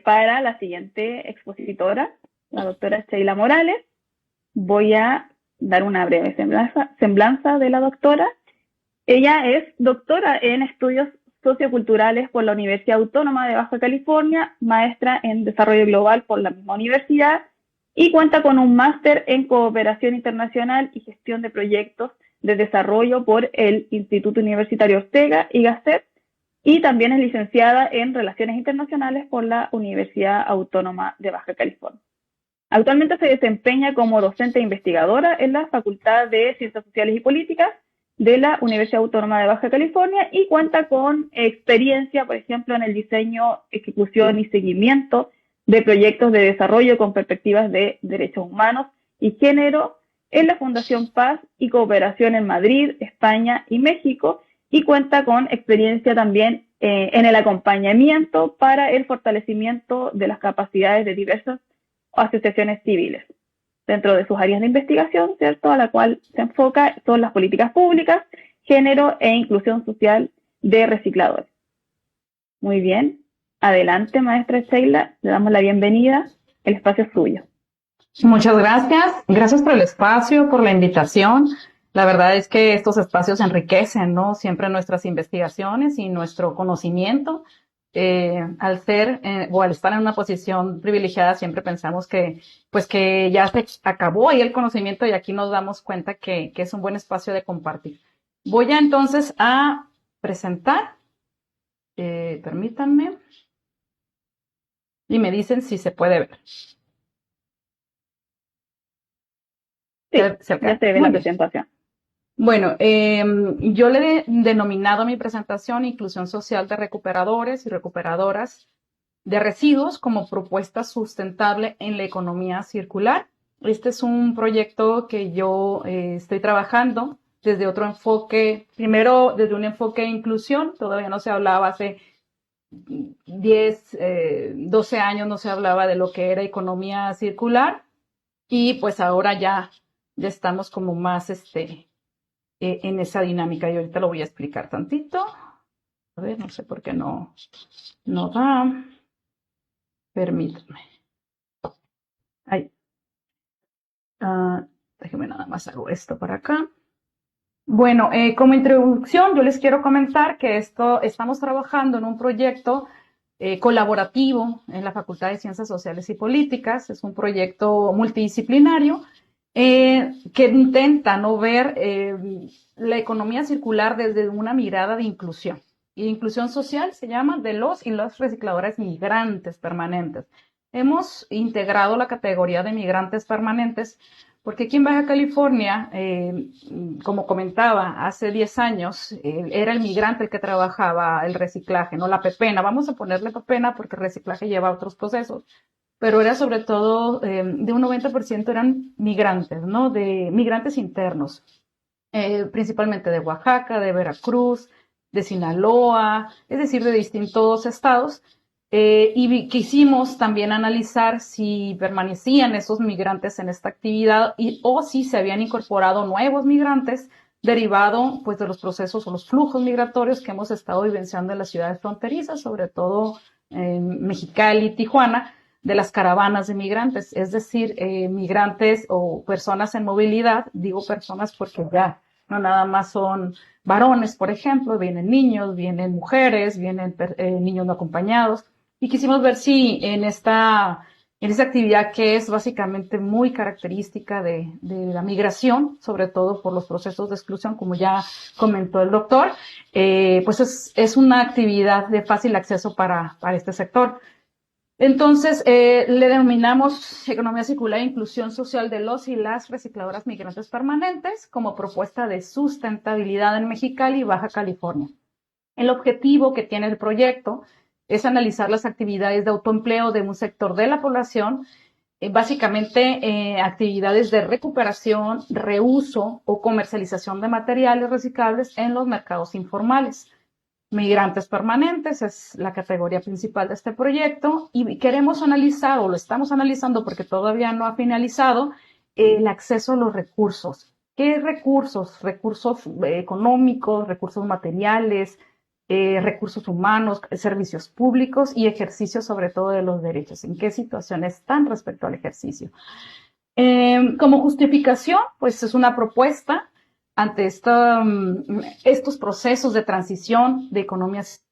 para la siguiente expositora, la doctora Sheila Morales. Voy a dar una breve semblanza de la doctora. Ella es doctora en estudios socioculturales por la Universidad Autónoma de Baja California, maestra en desarrollo global por la misma universidad y cuenta con un máster en cooperación internacional y gestión de proyectos de desarrollo por el Instituto Universitario Ortega y Gasset, y también es licenciada en Relaciones Internacionales por la Universidad Autónoma de Baja California. Actualmente se desempeña como docente e investigadora en la Facultad de Ciencias Sociales y Políticas de la Universidad Autónoma de Baja California y cuenta con experiencia, por ejemplo, en el diseño, ejecución y seguimiento de proyectos de desarrollo con perspectivas de derechos humanos y género en la Fundación Paz y Cooperación en Madrid, España y México, y cuenta con experiencia también en el acompañamiento para el fortalecimiento de las capacidades de diversas asociaciones civiles. Dentro de sus áreas de investigación, ¿cierto?, a la cual se enfoca son las políticas públicas, género e inclusión social de recicladores. Muy bien. Adelante, maestra Sheila, le damos la bienvenida. El espacio es suyo. Muchas gracias. Gracias por el espacio, por la invitación. La verdad es que estos espacios enriquecen, ¿no?, siempre nuestras investigaciones y nuestro conocimiento. Al ser o al estar en una posición privilegiada siempre pensamos que ya se acabó ahí el conocimiento y aquí nos damos cuenta que es un buen espacio de compartir. Voy a entonces a presentar, permítanme, y me dicen si se puede ver. Sí, ya se ve la presentación. Bueno, yo le he denominado a mi presentación Inclusión Social de Recuperadores y Recuperadoras de Residuos como propuesta sustentable en la economía circular. Este es un proyecto que yo estoy trabajando desde otro enfoque, primero desde un enfoque de inclusión, todavía no se hablaba hace 10, 12 años no se hablaba de lo que era economía circular y pues ahora ya estamos como más en esa dinámica y ahorita lo voy a explicar tantito. A ver, no sé por qué no da. Permítanme. Ahí. Déjenme nada más hago esto para acá. Bueno, como introducción yo les quiero comentar que estamos trabajando en un proyecto colaborativo en la Facultad de Ciencias Sociales y Políticas. Es un proyecto multidisciplinario que intenta no ver la economía circular desde una mirada de inclusión. Y inclusión social se llama de los y las recicladoras migrantes permanentes. Hemos integrado la categoría de migrantes permanentes porque aquí en Baja California, como comentaba, hace 10 años era el migrante el que trabajaba el reciclaje, no la pepena. Vamos a ponerle pepena porque el reciclaje lleva otros procesos. Pero era sobre todo de un 90% eran migrantes, ¿no? De migrantes internos, principalmente de Oaxaca, de Veracruz, de Sinaloa, es decir, de distintos estados. Y quisimos también analizar si permanecían esos migrantes en esta actividad o si se habían incorporado nuevos migrantes derivado pues de los procesos o los flujos migratorios que hemos estado vivenciando en las ciudades fronterizas, sobre todo en Mexicali y Tijuana, de las caravanas de migrantes, es decir, migrantes o personas en movilidad. Digo personas porque ya no nada más son varones, por ejemplo, vienen niños, vienen mujeres, vienen niños no acompañados. Y quisimos ver si en esta actividad que es básicamente muy característica de la migración, sobre todo por los procesos de exclusión, como ya comentó el doctor, pues es una actividad de fácil acceso para este sector. Entonces, le denominamos economía circular e inclusión social de los y las recicladoras migrantes permanentes como propuesta de sustentabilidad en Mexicali y Baja California. El objetivo que tiene el proyecto es analizar las actividades de autoempleo de un sector de la población, básicamente actividades de recuperación, reuso o comercialización de materiales reciclables en los mercados informales. Migrantes permanentes es la categoría principal de este proyecto y queremos analizar, o lo estamos analizando porque todavía no ha finalizado, el acceso a los recursos. ¿Qué recursos? Recursos económicos, recursos materiales, recursos humanos, servicios públicos y ejercicio sobre todo de los derechos. ¿En qué situación están respecto al ejercicio? Como justificación, pues es una propuesta ante estos procesos de transición de economías.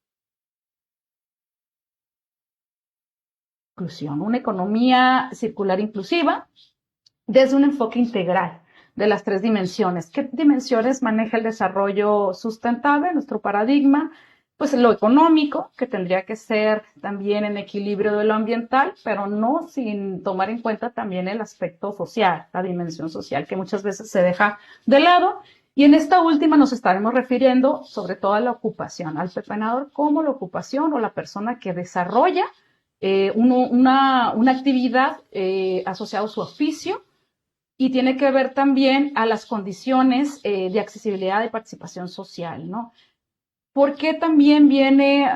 Inclusión, una economía circular inclusiva desde un enfoque integral de las tres dimensiones. ¿Qué dimensiones maneja el desarrollo sustentable? Nuestro paradigma, pues lo económico, que tendría que ser también en equilibrio de lo ambiental, pero no sin tomar en cuenta también el aspecto social, la dimensión social, que muchas veces se deja de lado. Y en esta última nos estaremos refiriendo sobre todo a la ocupación, al pepenador como la ocupación o la persona que desarrolla una actividad asociada a su oficio, y tiene que ver también a las condiciones de accesibilidad y participación social, ¿no? ¿Por qué también viene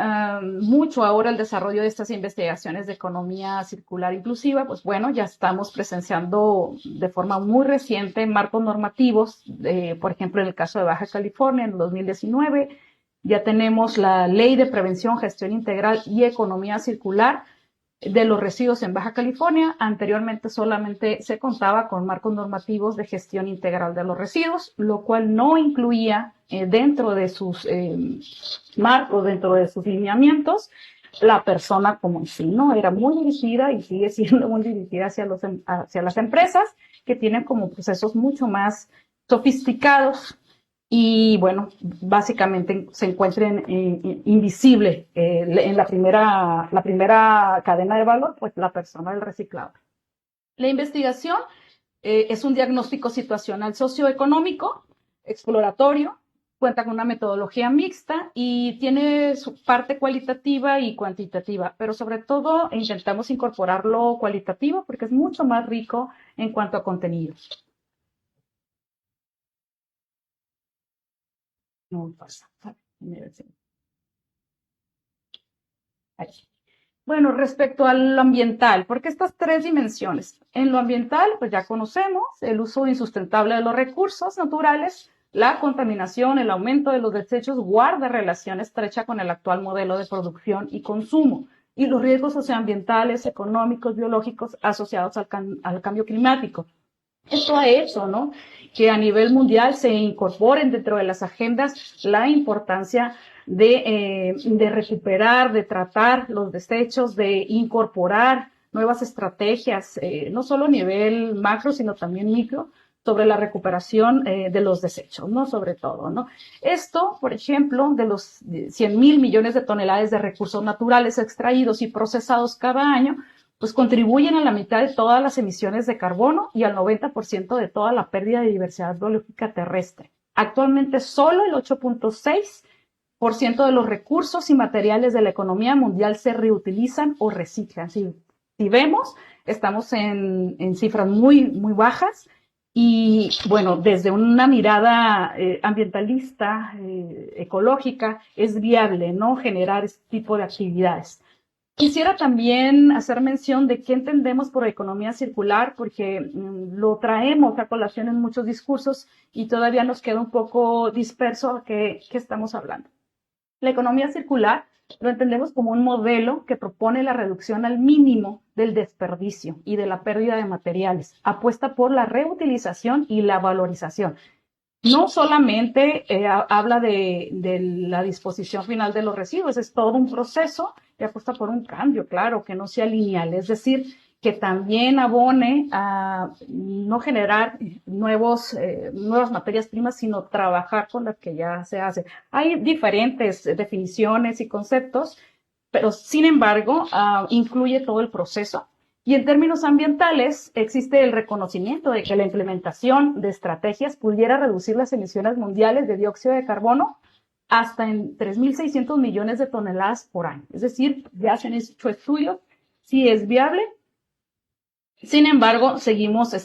mucho ahora el desarrollo de estas investigaciones de economía circular inclusiva? Pues bueno, ya estamos presenciando de forma muy reciente marcos normativos, por ejemplo, en el caso de Baja California en 2019, ya tenemos la Ley de Prevención, Gestión Integral y Economía Circular de los residuos en Baja California. Anteriormente solamente se contaba con marcos normativos de gestión integral de los residuos, lo cual no incluía dentro de sus marcos, dentro de sus lineamientos, la persona como en sí, ¿no? Era muy dirigida y sigue siendo muy dirigida hacia las empresas que tienen como procesos mucho más sofisticados y bueno, básicamente se encuentren invisible en la primera cadena de valor, pues la persona del reciclador. La investigación es un diagnóstico situacional socioeconómico, exploratorio, cuenta con una metodología mixta y tiene su parte cualitativa y cuantitativa, pero sobre todo intentamos incorporar lo cualitativo porque es mucho más rico en cuanto a contenidos. No pasa. Ahí. Bueno, respecto a lo ambiental, porque estas tres dimensiones. En lo ambiental, pues ya conocemos el uso insustentable de los recursos naturales, la contaminación, el aumento de los desechos guarda relación estrecha con el actual modelo de producción y consumo y los riesgos socioambientales, económicos, biológicos asociados al cambio climático. Esto ha hecho, ¿no?, que a nivel mundial se incorporen dentro de las agendas la importancia de recuperar, de tratar los desechos, de incorporar nuevas estrategias, no solo a nivel macro, sino también micro, sobre la recuperación de los desechos, ¿no? Sobre todo, ¿no? Esto, por ejemplo, de los 100.000 millones de toneladas de recursos naturales extraídos y procesados cada año, pues contribuyen a la mitad de todas las emisiones de carbono y al 90% de toda la pérdida de diversidad biológica terrestre. Actualmente solo el 8.6% de los recursos y materiales de la economía mundial se reutilizan o reciclan. Si vemos, estamos en cifras muy, muy bajas y, bueno, desde una mirada ambientalista, ecológica, es viable, ¿no?, generar este tipo de actividades. Quisiera también hacer mención de qué entendemos por economía circular, porque lo traemos a colación en muchos discursos y todavía nos queda un poco disperso a qué estamos hablando. La economía circular lo entendemos como un modelo que propone la reducción al mínimo del desperdicio y de la pérdida de materiales, apuesta por la reutilización y la valorización. No solamente habla de la disposición final de los residuos, es todo un proceso que apuesta por un cambio, claro, que no sea lineal, es decir, que también abone a no generar nuevas materias primas, sino trabajar con las que ya se hace. Hay diferentes definiciones y conceptos, pero sin embargo, incluye todo el proceso. Y en términos ambientales, existe el reconocimiento de que la implementación de estrategias pudiera reducir las emisiones mundiales de dióxido de carbono hasta en 3.600 millones de toneladas por año. Es decir, ya se han hecho estudios, si es viable. Sin embargo, seguimos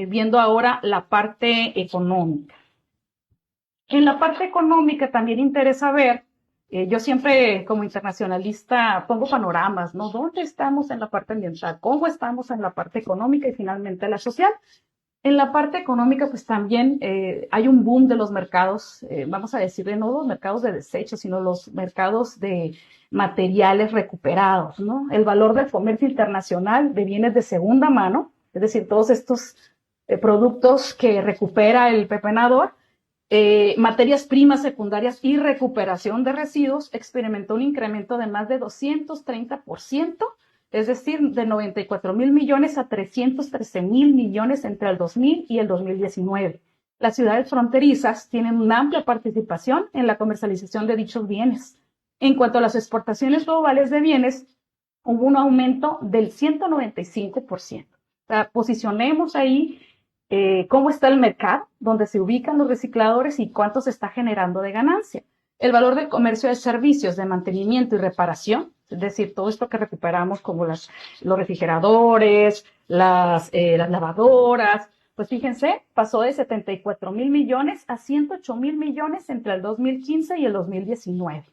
viendo ahora la parte económica. En la parte económica también interesa ver, yo siempre como internacionalista pongo panoramas, ¿no? ¿Dónde estamos en la parte ambiental? ¿Cómo estamos en la parte económica y finalmente la social? En la parte económica, pues también hay un boom de los mercados, vamos a decirle, no los mercados de desechos, sino los mercados de materiales recuperados, ¿no? El valor del comercio internacional de bienes de segunda mano, es decir, todos estos productos que recupera el pepenador, materias primas secundarias y recuperación de residuos, experimentó un incremento de más de 230%, es decir, de 94.000 millones a 313.000 millones entre el 2000 y el 2019. Las ciudades fronterizas tienen una amplia participación en la comercialización de dichos bienes. En cuanto a las exportaciones globales de bienes, hubo un aumento del 195%. O sea, posicionemos ahí cómo está el mercado, dónde se ubican los recicladores y cuánto se está generando de ganancia. El valor del comercio de servicios de mantenimiento y reparación, es decir, todo esto que recuperamos como los refrigeradores, las lavadoras, pues fíjense, pasó de 74.000 millones a 108.000 millones entre el 2015 y el 2019,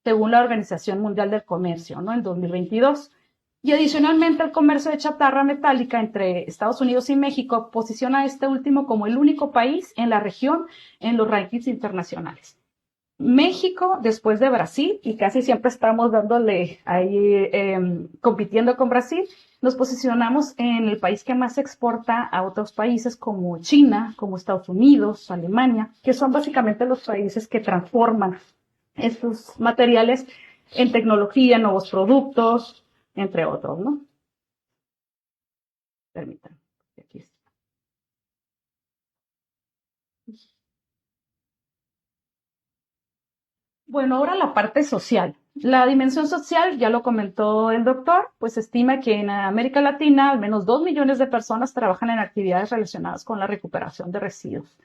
según la Organización Mundial del Comercio, ¿no? En 2022. Y adicionalmente el comercio de chatarra metálica entre Estados Unidos y México posiciona a este último como el único país en la región en los rankings internacionales. México, después de Brasil, y casi siempre estamos dándole ahí, compitiendo con Brasil, nos posicionamos en el país que más exporta a otros países como China, como Estados Unidos, Alemania, que son básicamente los países que transforman estos materiales en tecnología, nuevos productos, entre otros, ¿no? Permítanme. Aquí está. Bueno, ahora la parte social. La dimensión social, ya lo comentó el doctor, pues estima que en América Latina al menos 2 millones de personas trabajan en actividades relacionadas con la recuperación de residuos.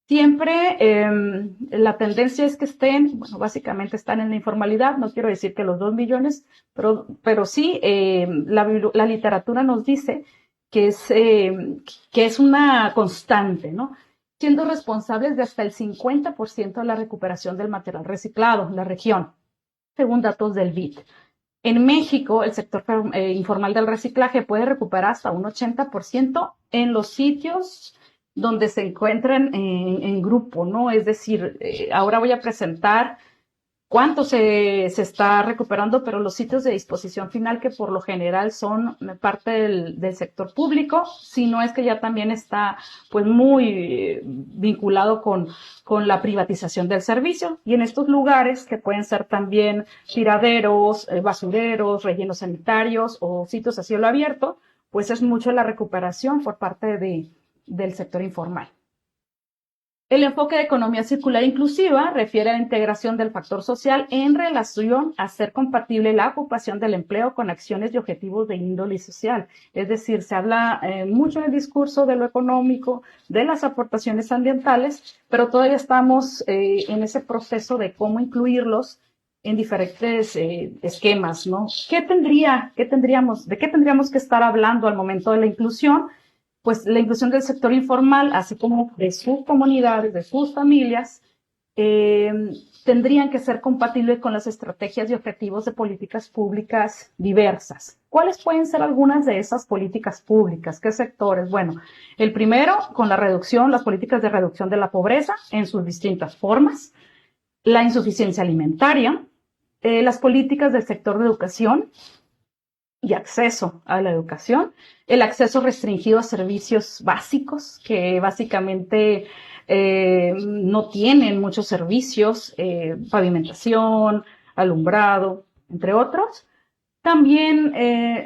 Siempre la tendencia es que estén, bueno, básicamente están en la informalidad, no quiero decir que los 2 millones, pero sí la literatura nos dice que es una constante, ¿no? Siendo responsables de hasta el 50% de la recuperación del material reciclado en la región, según datos del BID. En México, el sector informal del reciclaje puede recuperar hasta un 80% en los sitios donde se encuentran en grupo, ¿no? Es decir, ahora voy a presentar cuánto se está recuperando, pero los sitios de disposición final, que por lo general son parte del sector público, si no es que ya también está pues muy vinculado con la privatización del servicio. Y en estos lugares, que pueden ser también tiraderos, basureros, rellenos sanitarios o sitios a cielo abierto, pues es mucho la recuperación por parte del sector informal. El enfoque de economía circular inclusiva refiere a la integración del factor social en relación a hacer compatible la ocupación del empleo con acciones y objetivos de índole social. Es decir, se habla mucho en el discurso de lo económico, de las aportaciones ambientales, pero todavía estamos en ese proceso de cómo incluirlos en diferentes esquemas, ¿no? ¿De qué tendríamos que estar hablando al momento de la inclusión? Pues la inclusión del sector informal, así como de sus comunidades, de sus familias, tendrían que ser compatibles con las estrategias y objetivos de políticas públicas diversas. ¿Cuáles pueden ser algunas de esas políticas públicas? ¿Qué sectores? Bueno, el primero, con las políticas de reducción de la pobreza en sus distintas formas, la insuficiencia alimentaria, las políticas del sector de educación y acceso a la educación, el acceso restringido a servicios básicos, que básicamente no tienen muchos servicios, pavimentación, alumbrado, entre otros. También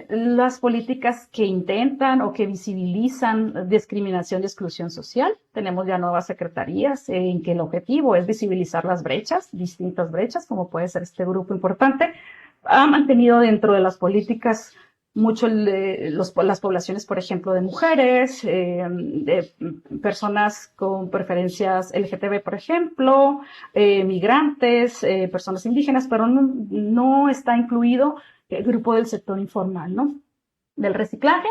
las políticas que intentan o que visibilizan discriminación y exclusión social. Tenemos ya nuevas secretarías en que el objetivo es visibilizar las brechas, distintas brechas, como puede ser este grupo importante. Ha mantenido dentro de las políticas mucho las poblaciones, por ejemplo, de mujeres, de personas con preferencias LGTB, por ejemplo, migrantes, personas indígenas, pero no está incluido el grupo del sector informal, ¿no? Del reciclaje.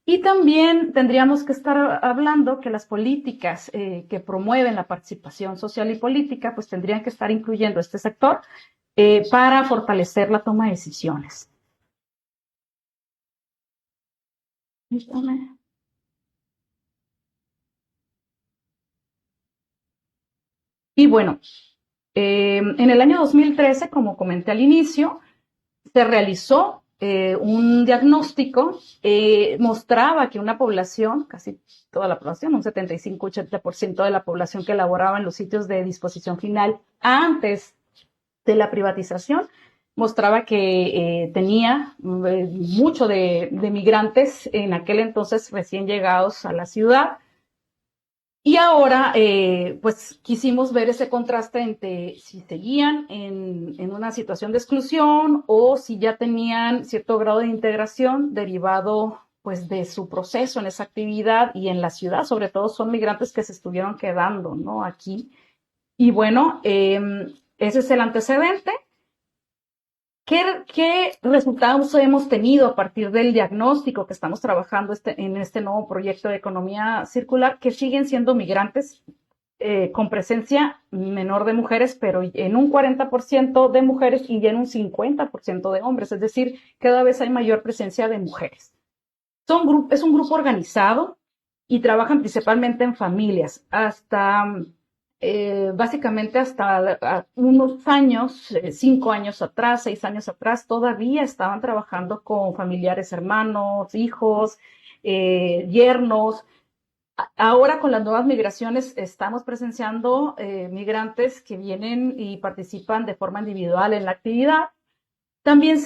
Y también tendríamos que estar hablando que las políticas que promueven la participación social y política, pues tendrían que estar incluyendo este sector para fortalecer la toma de decisiones. Y bueno, en el año 2013, como comenté al inicio, se realizó un diagnóstico, mostraba que una población, casi toda la población, un 75-80% de la población que laboraba en los sitios de disposición final antes de la privatización, mostraba que tenía mucho de migrantes en aquel entonces recién llegados a la ciudad. Y ahora, pues quisimos ver ese contraste entre si seguían en una situación de exclusión o si ya tenían cierto grado de integración derivado pues de su proceso en esa actividad y en la ciudad, sobre todo son migrantes que se estuvieron quedando, ¿no? Aquí. Y bueno, ese es el antecedente. ¿Qué resultados hemos tenido a partir del diagnóstico que estamos trabajando en este nuevo proyecto de economía circular? Que siguen siendo migrantes con presencia menor de mujeres, pero en un 40% de mujeres y en un 50% de hombres, es decir, cada vez hay mayor presencia de mujeres. Es un grupo organizado y trabajan principalmente en familias. Básicamente hasta unos años, 5 años atrás, 6 años atrás, todavía estaban trabajando con familiares, hermanos, hijos, yernos. Ahora con las nuevas migraciones estamos presenciando migrantes que vienen y participan de forma individual en la actividad. También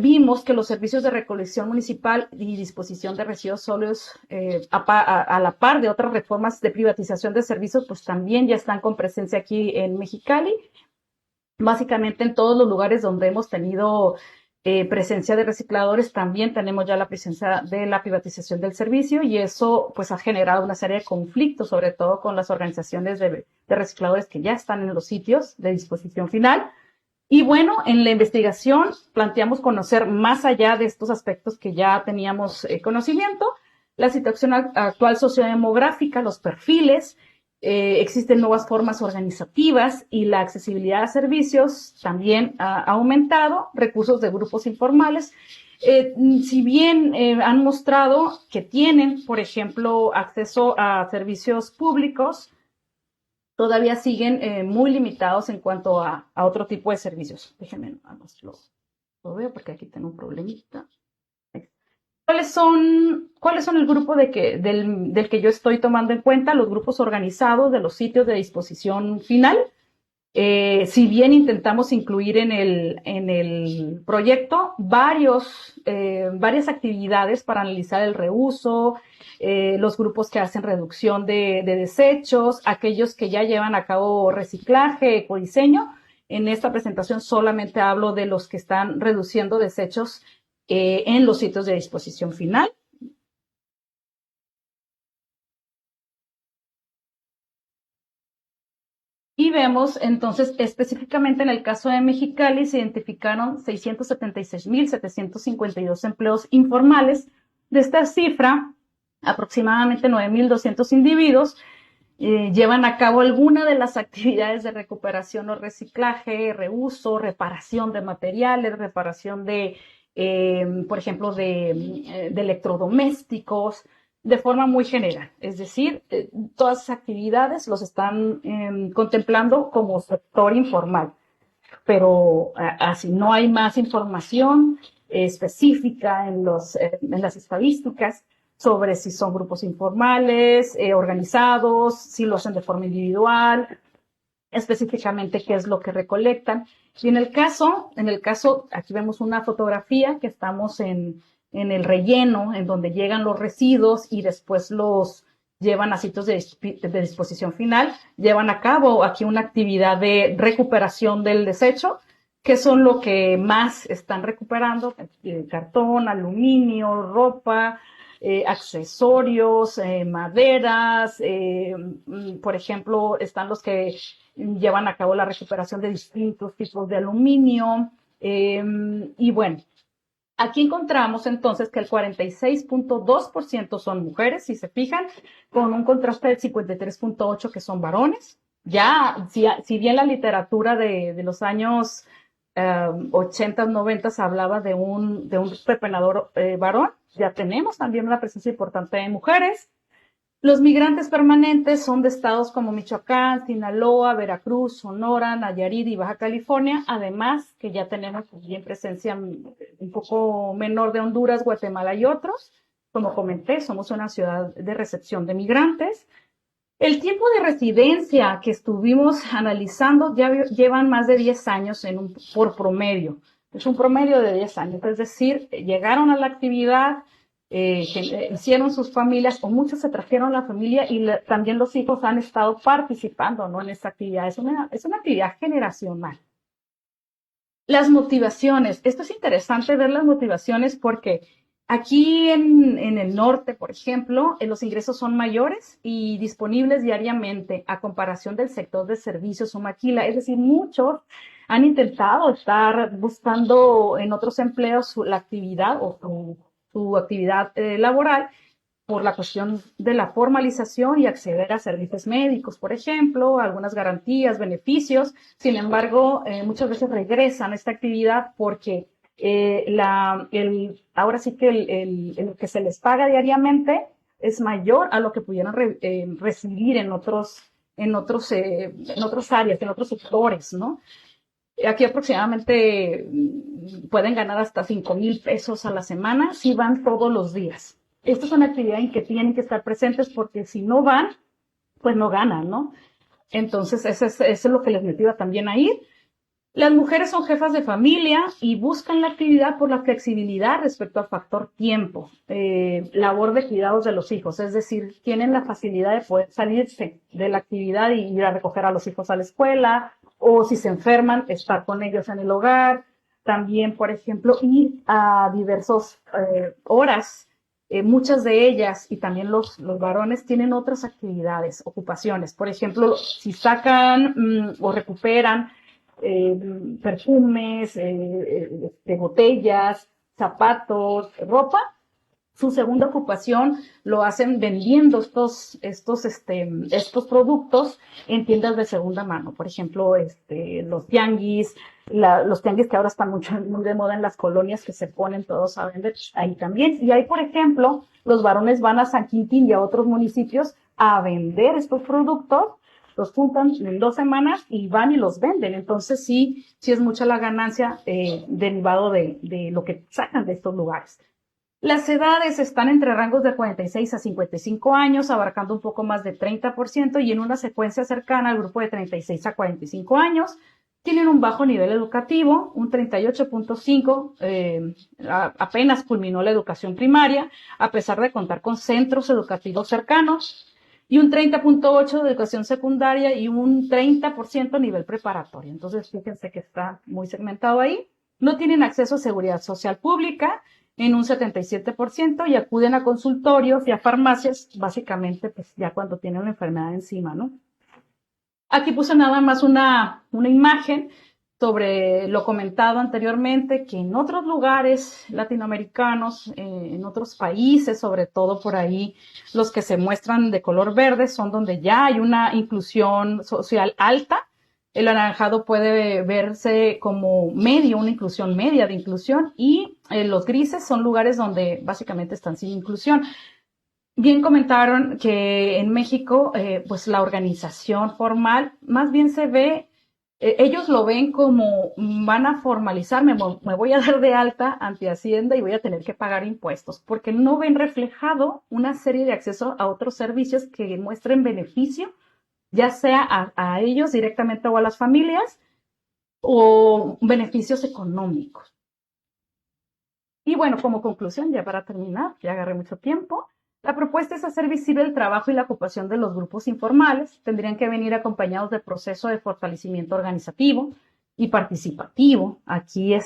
vimos que los servicios de recolección municipal y disposición de residuos sólidos, a la par de otras reformas de privatización de servicios, pues también ya están con presencia aquí en Mexicali. Básicamente en todos los lugares donde hemos tenido presencia de recicladores, también tenemos ya la presencia de la privatización del servicio y eso pues ha generado una serie de conflictos, sobre todo con las organizaciones de recicladores que ya están en los sitios de disposición final. Y bueno, en la investigación planteamos conocer más allá de estos aspectos que ya teníamos conocimiento, la situación actual sociodemográfica, los perfiles, existen nuevas formas organizativas y la accesibilidad a servicios también ha aumentado, recursos de grupos informales. Si bien han mostrado que tienen, por ejemplo, acceso a servicios públicos, todavía siguen muy limitados en cuanto a otro tipo de servicios. Déjenme nada más lo veo porque aquí tengo un problemita. ¿Cuáles son el grupo del que yo estoy tomando en cuenta? Los grupos organizados de los sitios de disposición final. Si bien intentamos incluir en el proyecto varias actividades para analizar el reuso, los grupos que hacen reducción de desechos, aquellos que ya llevan a cabo reciclaje, ecodiseño. En esta presentación solamente hablo de los que están reduciendo desechos en los sitios de disposición final. Y vemos entonces específicamente en el caso de Mexicali se identificaron 676,752 empleos informales. De esta cifra, aproximadamente 9,200 individuos llevan a cabo alguna de las actividades de recuperación o reciclaje, reuso, reparación de materiales, reparación por ejemplo, de electrodomésticos, de forma muy general. Es decir, todas esas actividades los están contemplando como sector informal. Pero así no hay más información específica en las estadísticas sobre si son grupos informales, organizados, si lo hacen de forma individual, específicamente qué es lo que recolectan. Y en el caso, aquí vemos una fotografía que estamos en el relleno, en donde llegan los residuos y después los llevan a sitios de disposición final, llevan a cabo aquí una actividad de recuperación del desecho, que son lo que más están recuperando: cartón, aluminio, ropa, accesorios, maderas, por ejemplo, están los que llevan a cabo la recuperación de distintos tipos de aluminio. Y bueno, aquí encontramos entonces que el 46.2% son mujeres, si se fijan, con un contraste del 53.8% que son varones. Ya, si bien la literatura de los años 80, 90 hablaba de un pepenador varón, ya tenemos también una presencia importante de mujeres. Los migrantes permanentes son de estados como Michoacán, Sinaloa, Veracruz, Sonora, Nayarit y Baja California, además que ya tenemos bien presencia un poco menor de Honduras, Guatemala y otros. Como comenté, somos una ciudad de recepción de migrantes. El tiempo de residencia que estuvimos analizando ya llevan más de 10 años por promedio. Es un promedio de 10 años, es decir, llegaron a la actividad, hicieron sus familias, o muchos se trajeron la familia y también los hijos han estado participando, ¿no?, en esta actividad. Es una actividad generacional. Las motivaciones. Esto es interesante ver las motivaciones porque aquí en el norte, por ejemplo, los ingresos son mayores y disponibles diariamente a comparación del sector de servicios o maquila. Es decir, muchos han intentado estar buscando en otros empleos la actividad o su actividad laboral por la cuestión de la formalización y acceder a servicios médicos, por ejemplo, algunas garantías, beneficios. Sin embargo, muchas veces regresan a esta actividad porque ahora sí que el que se les paga diariamente es mayor a lo que pudieran recibir en otras áreas, en otros sectores, ¿no? Aquí aproximadamente pueden ganar hasta 5,000 pesos a la semana si van todos los días. Esta es una actividad en que tienen que estar presentes porque si no van, pues no ganan, ¿no? Entonces, eso es lo que les motiva también a ir. Las mujeres son jefas de familia y buscan la actividad por la flexibilidad respecto al factor tiempo, labor de cuidados de los hijos, es decir, tienen la facilidad de poder salirse de la actividad y ir a recoger a los hijos a la escuela, o si se enferman, estar con ellos en el hogar. También, por ejemplo, ir a diversas horas. Muchas de ellas y también los varones tienen otras actividades, ocupaciones. Por ejemplo, si sacan o recuperan perfumes, botellas, zapatos, ropa, su segunda ocupación lo hacen vendiendo estos productos en tiendas de segunda mano. Por ejemplo, los tianguis, los tianguis que ahora están muy de moda en las colonias que se ponen todos a vender, ahí también. Y ahí, por ejemplo, los varones van a San Quintín y a otros municipios a vender estos productos, los juntan en 2 semanas y van y los venden. Entonces sí es mucha la ganancia derivado de lo que sacan de estos lugares. Las edades están entre rangos de 46 a 55 años, abarcando un poco más del 30% y en una secuencia cercana al grupo de 36 a 45 años. Tienen un bajo nivel educativo, un 38.5 apenas culminó la educación primaria, a pesar de contar con centros educativos cercanos, y un 30.8 de educación secundaria y un 30% nivel preparatorio. Entonces, fíjense que está muy segmentado ahí. No tienen acceso a seguridad social pública en un 77% y acuden a consultorios y a farmacias, básicamente, pues ya cuando tienen una enfermedad encima, ¿no? Aquí puse nada más una imagen sobre lo comentado anteriormente, que en otros lugares latinoamericanos, en otros países, sobre todo por ahí, los que se muestran de color verde son donde ya hay una inclusión social alta. El anaranjado puede verse como medio, una inclusión media de inclusión, y los grises son lugares donde básicamente están sin inclusión. Bien comentaron que en México, pues la organización formal más bien se ve, ellos lo ven como van a formalizar, me voy a dar de alta ante Hacienda y voy a tener que pagar impuestos, porque no ven reflejado una serie de acceso a otros servicios que muestren beneficio, ya sea a ellos directamente o a las familias, o beneficios económicos. Y bueno, como conclusión, ya para terminar, ya agarré mucho tiempo, la propuesta es hacer visible el trabajo y la ocupación de los grupos informales. Tendrían que venir acompañados del proceso de fortalecimiento organizativo y participativo. Aquí,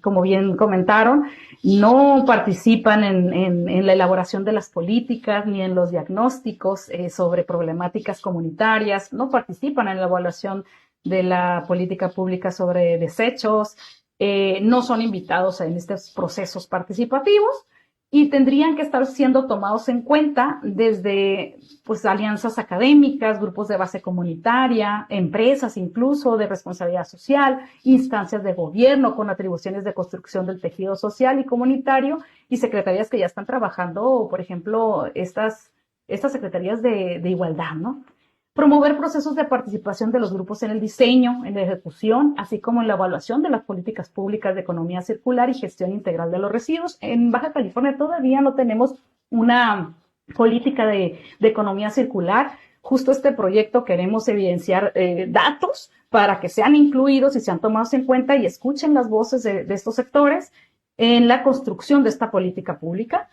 como bien comentaron, no participan en la elaboración de las políticas ni en los diagnósticos sobre problemáticas comunitarias, no participan en la evaluación de la política pública sobre desechos, no son invitados en estos procesos participativos y tendrían que estar siendo tomados en cuenta desde pues alianzas académicas, grupos de base comunitaria, empresas incluso de responsabilidad social, instancias de gobierno con atribuciones de construcción del tejido social y comunitario y secretarías que ya están trabajando, por ejemplo, estas estas secretarías de igualdad, ¿no? Promover procesos de participación de los grupos en el diseño, en la ejecución, así como en la evaluación de las políticas públicas de economía circular y gestión integral de los residuos. En Baja California todavía no tenemos una política de economía circular. Justo este proyecto queremos evidenciar datos para que sean incluidos y sean tomados en cuenta y escuchen las voces de estos sectores en la construcción de esta política pública.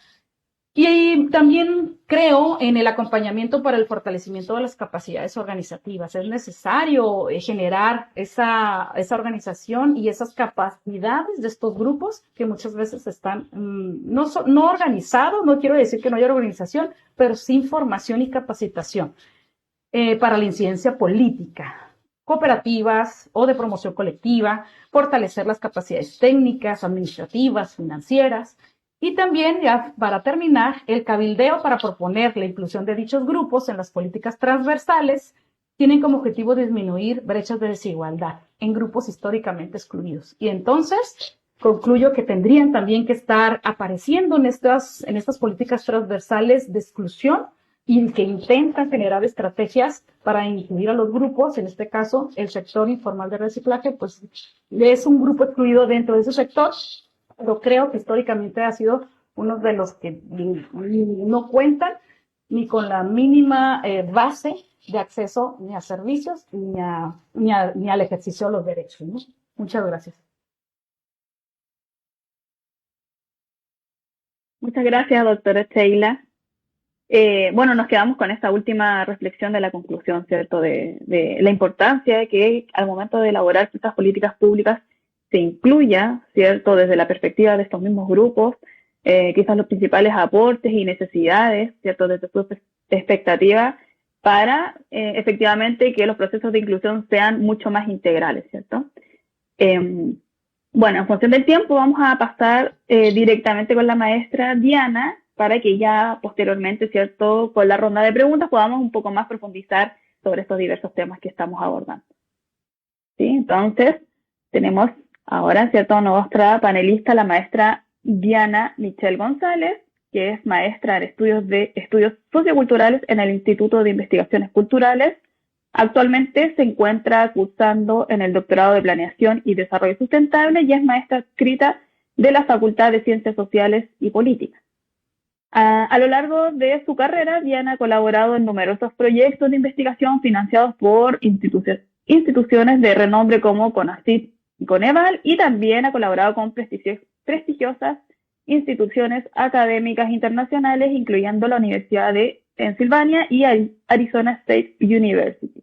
Y también creo en el acompañamiento para el fortalecimiento de las capacidades organizativas. Es necesario generar esa organización y esas capacidades de estos grupos que muchas veces están no organizados, no quiero decir que no haya organización, pero sin formación y capacitación para la incidencia política, cooperativas o de promoción colectiva, fortalecer las capacidades técnicas, administrativas, financieras. Y también, ya para terminar, el cabildeo para proponer la inclusión de dichos grupos en las políticas transversales tienen como objetivo disminuir brechas de desigualdad en grupos históricamente excluidos. Y entonces, concluyo que tendrían también que estar apareciendo en estas políticas transversales de exclusión y que intentan generar estrategias para incluir a los grupos, en este caso, el sector informal de reciclaje, pues es un grupo excluido dentro de ese sector, pero creo que históricamente ha sido uno de los que no cuentan ni con la mínima base de acceso ni a servicios ni al ejercicio de los derechos, ¿no? Muchas gracias. Muchas gracias, doctora Sheila. Bueno, nos quedamos con esta última reflexión de la conclusión, ¿cierto? De la importancia de que al momento de elaborar estas políticas públicas se incluya, ¿cierto? Desde la perspectiva de estos mismos grupos, quizás los principales aportes y necesidades, ¿cierto? Desde su expectativa para efectivamente que los procesos de inclusión sean mucho más integrales, ¿cierto? Bueno, en función del tiempo vamos a pasar directamente con la maestra Diana para que ya posteriormente, ¿cierto? Con la ronda de preguntas podamos un poco más profundizar sobre estos diversos temas que estamos abordando. ¿Sí? Entonces, tenemos ahora, ¿cierto? Nuestra panelista, la maestra Diana Michelle González, que es maestra en estudios socioculturales en el Instituto de Investigaciones Culturales. Actualmente se encuentra cursando en el doctorado de Planeación y Desarrollo Sustentable y es maestra adscrita de la Facultad de Ciencias Sociales y Políticas. A lo largo de su carrera, Diana ha colaborado en numerosos proyectos de investigación financiados por instituciones de renombre como CONACYT y Coneval, y también ha colaborado con prestigiosas instituciones académicas internacionales, incluyendo la Universidad de Pensilvania y Arizona State University.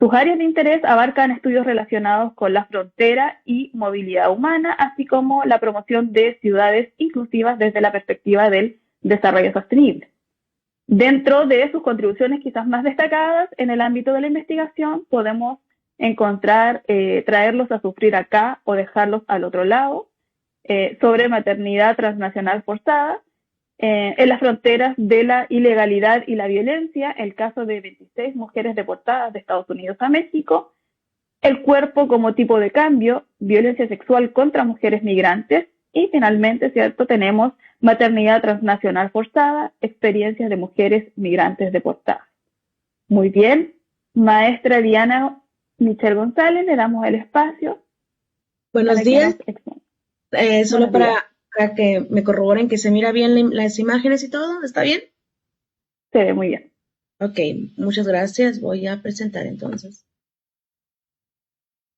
Sus áreas de interés abarcan estudios relacionados con la frontera y movilidad humana, así como la promoción de ciudades inclusivas desde la perspectiva del desarrollo sostenible. Dentro de sus contribuciones quizás más destacadas en el ámbito de la investigación, podemos encontrar traerlos a sufrir acá o dejarlos al otro lado, sobre maternidad transnacional forzada, en las fronteras de la ilegalidad y la violencia, el caso de 26 mujeres deportadas de Estados Unidos a México, el cuerpo como tipo de cambio, violencia sexual contra mujeres migrantes, y finalmente, ¿cierto?, tenemos maternidad transnacional forzada, experiencias de mujeres migrantes deportadas. Muy bien, maestra Diana Michelle González, le damos el espacio. Buenos días. Solo para que me corroboren que se mira bien las imágenes y todo, ¿está bien? Se ve muy bien. Ok, muchas gracias. Voy a presentar entonces.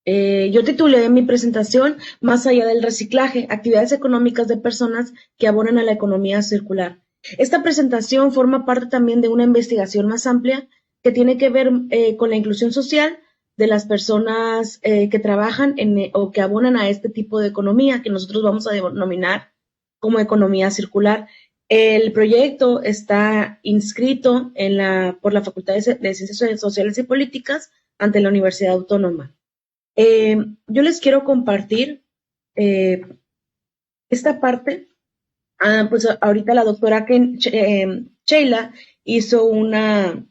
Yo titulé mi presentación Más allá del reciclaje, actividades económicas de personas que abonan a la economía circular. Esta presentación forma parte también de una investigación más amplia que tiene que ver con la inclusión social de las personas que trabajan o que abonan a este tipo de economía que nosotros vamos a denominar como economía circular. El proyecto está inscrito por la Facultad de Ciencias Sociales y Políticas ante la Universidad Autónoma. Yo les quiero compartir esta parte. Pues ahorita la doctora Sheila hizo una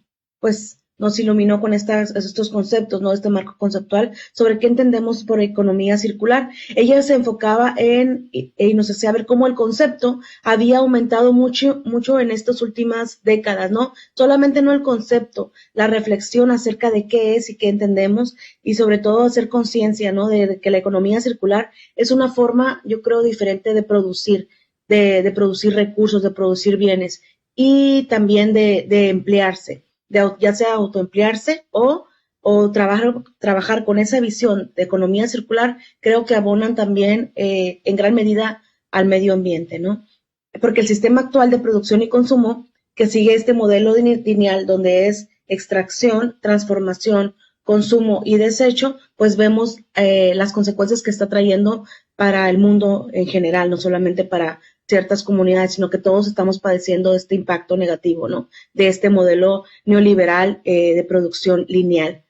nos iluminó con estos conceptos, ¿no? Este marco conceptual sobre qué entendemos por economía circular. Ella se enfocaba y nos hacía ver cómo el concepto había aumentado mucho en estas últimas décadas, ¿no? Solamente no el concepto, la reflexión acerca de qué es y qué entendemos, y sobre todo hacer conciencia, ¿no? De que la economía circular es una forma, yo creo, diferente de producir, de producir recursos, de producir bienes, y también de emplearse, ya sea autoemplearse o trabajar con esa visión de economía circular. Creo que abonan también en gran medida al medio ambiente, ¿no? Porque el sistema actual de producción y consumo, que sigue este modelo lineal donde es extracción, transformación, consumo y desecho, pues vemos las consecuencias que está trayendo para el mundo en general, no solamente para ciertas comunidades, sino que todos estamos padeciendo este impacto negativo, ¿no? De este modelo neoliberal de producción lineal.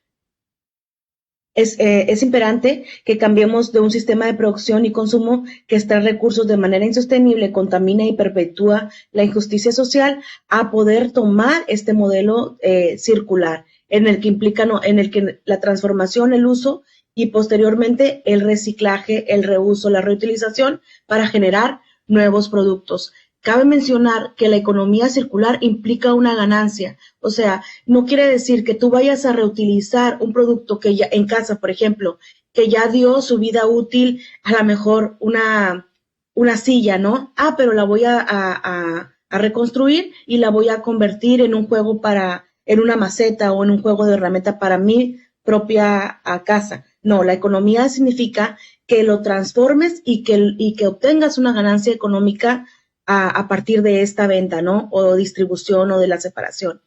Es imperante que cambiemos de un sistema de producción y consumo que extrae recursos de manera insostenible, contamina y perpetúa la injusticia social, a poder tomar este modelo circular, en el que implica, no, en el que la transformación, el uso y posteriormente el reciclaje, el reuso, la reutilización para generar nuevos productos. Cabe mencionar que la economía circular implica una ganancia, o sea, no quiere decir que tú vayas a reutilizar un producto que ya en casa, por ejemplo, que ya dio su vida útil, a lo mejor una silla, ¿no? Pero la voy a reconstruir y la voy a convertir en un juego en una maceta o en un juego de herramienta para mi propia casa. No, la economía significa que lo transformes y que obtengas una ganancia económica a partir de esta venta, ¿no? O distribución o de la separación.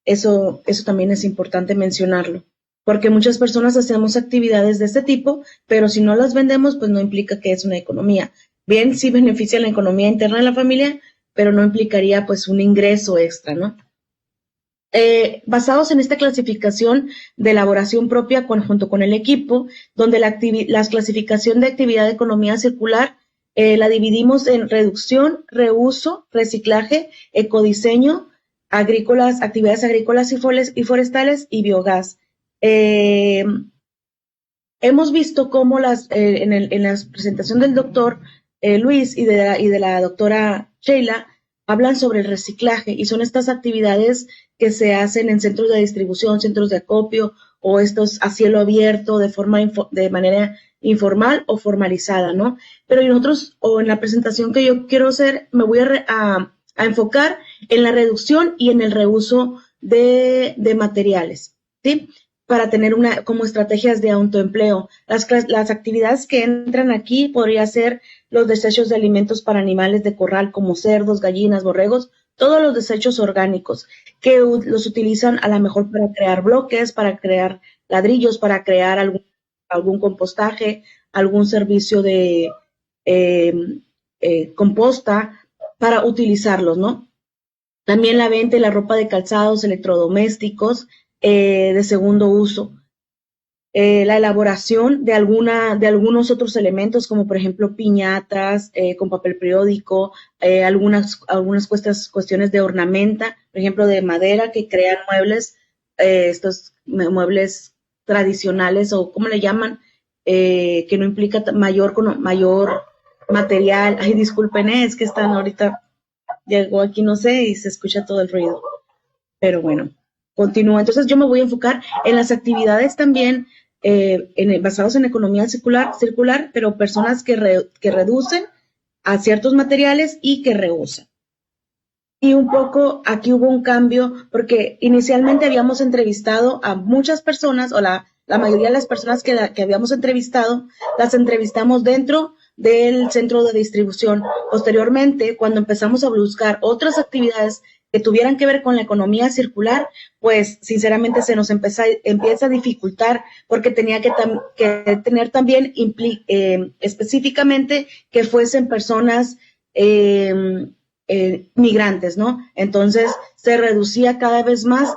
Eso también es importante mencionarlo, porque muchas personas hacemos actividades de este tipo, pero si no las vendemos, pues no implica que es una economía. Bien, sí beneficia la economía interna de la familia, pero no implicaría pues un ingreso extra, ¿no? Basados en esta clasificación de elaboración propia junto con el equipo, donde la clasificación de actividad de economía circular la dividimos en reducción, reuso, reciclaje, ecodiseño, actividades agrícolas y forestales y biogás. Hemos visto cómo en la presentación del doctor Luis y de la doctora Sheila hablan sobre el reciclaje, y son estas actividades que se hacen en centros de distribución, centros de acopio, o estos a cielo abierto de manera informal o formalizada, ¿no? Pero nosotros, o en la presentación que yo quiero hacer, me voy a enfocar en la reducción y en el reuso de materiales, ¿sí? Para tener como estrategias de autoempleo. Las actividades que entran aquí podría ser los desechos de alimentos para animales de corral como cerdos, gallinas, borregos, todos los desechos orgánicos que los utilizan a lo mejor para crear bloques, para crear ladrillos, para crear algún compostaje, algún servicio de composta, para utilizarlos, ¿no? También la venta y la ropa de calzados, electrodomésticos de segundo uso. La elaboración de algunos otros elementos, como por ejemplo piñatas con papel periódico, algunas cuestiones de ornamenta, por ejemplo de madera, que crean muebles, estos muebles tradicionales, o ¿cómo le llaman? Que no implica mayor material. Ay, disculpen, es que están ahorita, llegó aquí, no sé, y se escucha todo el ruido. Pero bueno, continúa. Entonces yo me voy a enfocar en las actividades también basados en economía circular, pero personas que reducen a ciertos materiales y que reusan. Y un poco aquí hubo un cambio, porque inicialmente habíamos entrevistado a muchas personas, o la mayoría de las personas que habíamos entrevistado, las entrevistamos dentro del centro de distribución. Posteriormente, cuando empezamos a buscar otras actividades que tuvieran que ver con la economía circular, pues sinceramente se nos empieza a dificultar, porque tenía que tener también específicamente que fuesen personas migrantes, ¿no? Entonces se reducía cada vez más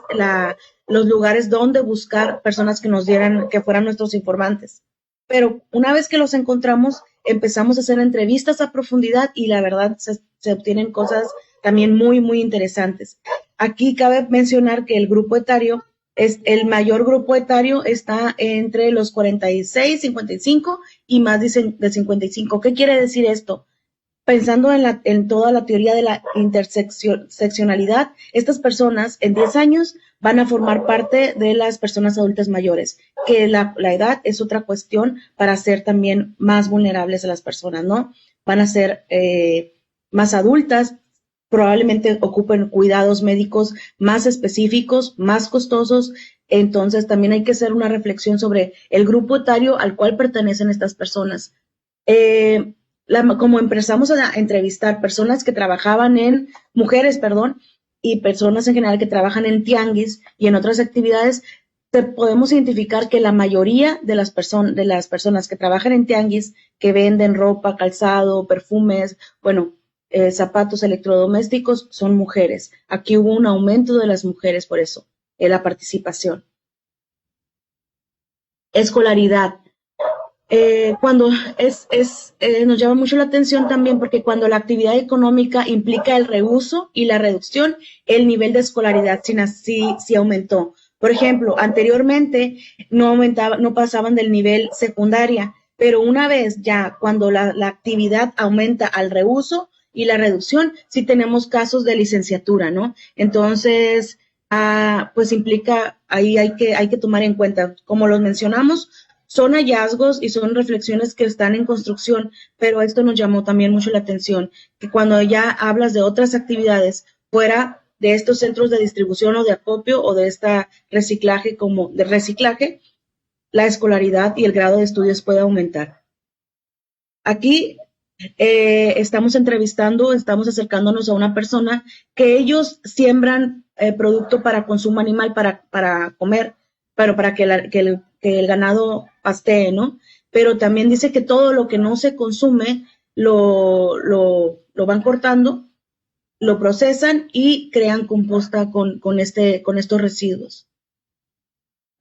los lugares donde buscar personas que fueran nuestros informantes. Pero una vez que los encontramos, empezamos a hacer entrevistas a profundidad, y la verdad se obtienen cosas también muy, muy interesantes. Aquí cabe mencionar que el grupo etario El mayor grupo etario está entre los 46, 55 y más de 55. ¿Qué quiere decir esto? Pensando en toda la teoría de la interseccionalidad, estas personas en 10 años van a formar parte de las personas adultas mayores, que la edad es otra cuestión para ser también más vulnerables a las personas, ¿no? Van a ser más adultas, probablemente ocupen cuidados médicos más específicos, más costosos. Entonces también hay que hacer una reflexión sobre el grupo etario al cual pertenecen estas personas. Como empezamos a entrevistar personas que trabajaban mujeres, y personas en general que trabajan en tianguis y en otras actividades, podemos identificar que la mayoría de las personas que trabajan en tianguis, que venden ropa, calzado, perfumes, zapatos, electrodomésticos, son mujeres. Aquí hubo un aumento de las mujeres por eso, en la participación. Escolaridad. Cuando nos llama mucho la atención también porque cuando la actividad económica implica el reuso y la reducción, el nivel de escolaridad sí aumentó. Por ejemplo, anteriormente no pasaban del nivel secundaria, pero una vez ya cuando la actividad aumenta al reuso y la reducción, sí tenemos casos de licenciatura, ¿no? Entonces, pues implica, ahí hay que tomar en cuenta, como los mencionamos, son hallazgos y son reflexiones que están en construcción, pero esto nos llamó también mucho la atención, que cuando ya hablas de otras actividades fuera de estos centros de distribución o de acopio o de reciclaje, la escolaridad y el grado de estudios puede aumentar. Aquí estamos acercándonos a una persona que ellos siembran producto para consumo animal, para comer, pero para que el ganado pastee, ¿no? Pero también dice que todo lo que no se consume lo van cortando, lo procesan y crean composta con estos residuos.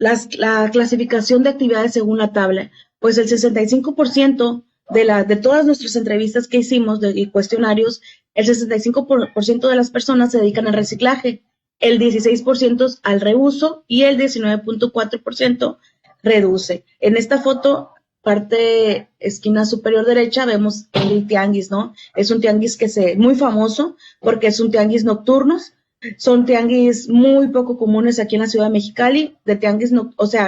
La clasificación de actividades según la tabla, pues el 65% de todas nuestras entrevistas que hicimos y cuestionarios, el 65% de las personas se dedican al reciclaje, el 16% al reuso y el 19.4% reduce. En esta foto, parte esquina superior derecha, vemos el tianguis, ¿no? Es un tianguis muy famoso porque es un tianguis nocturnos. Son tianguis muy poco comunes aquí en la ciudad de Mexicali, de tianguis,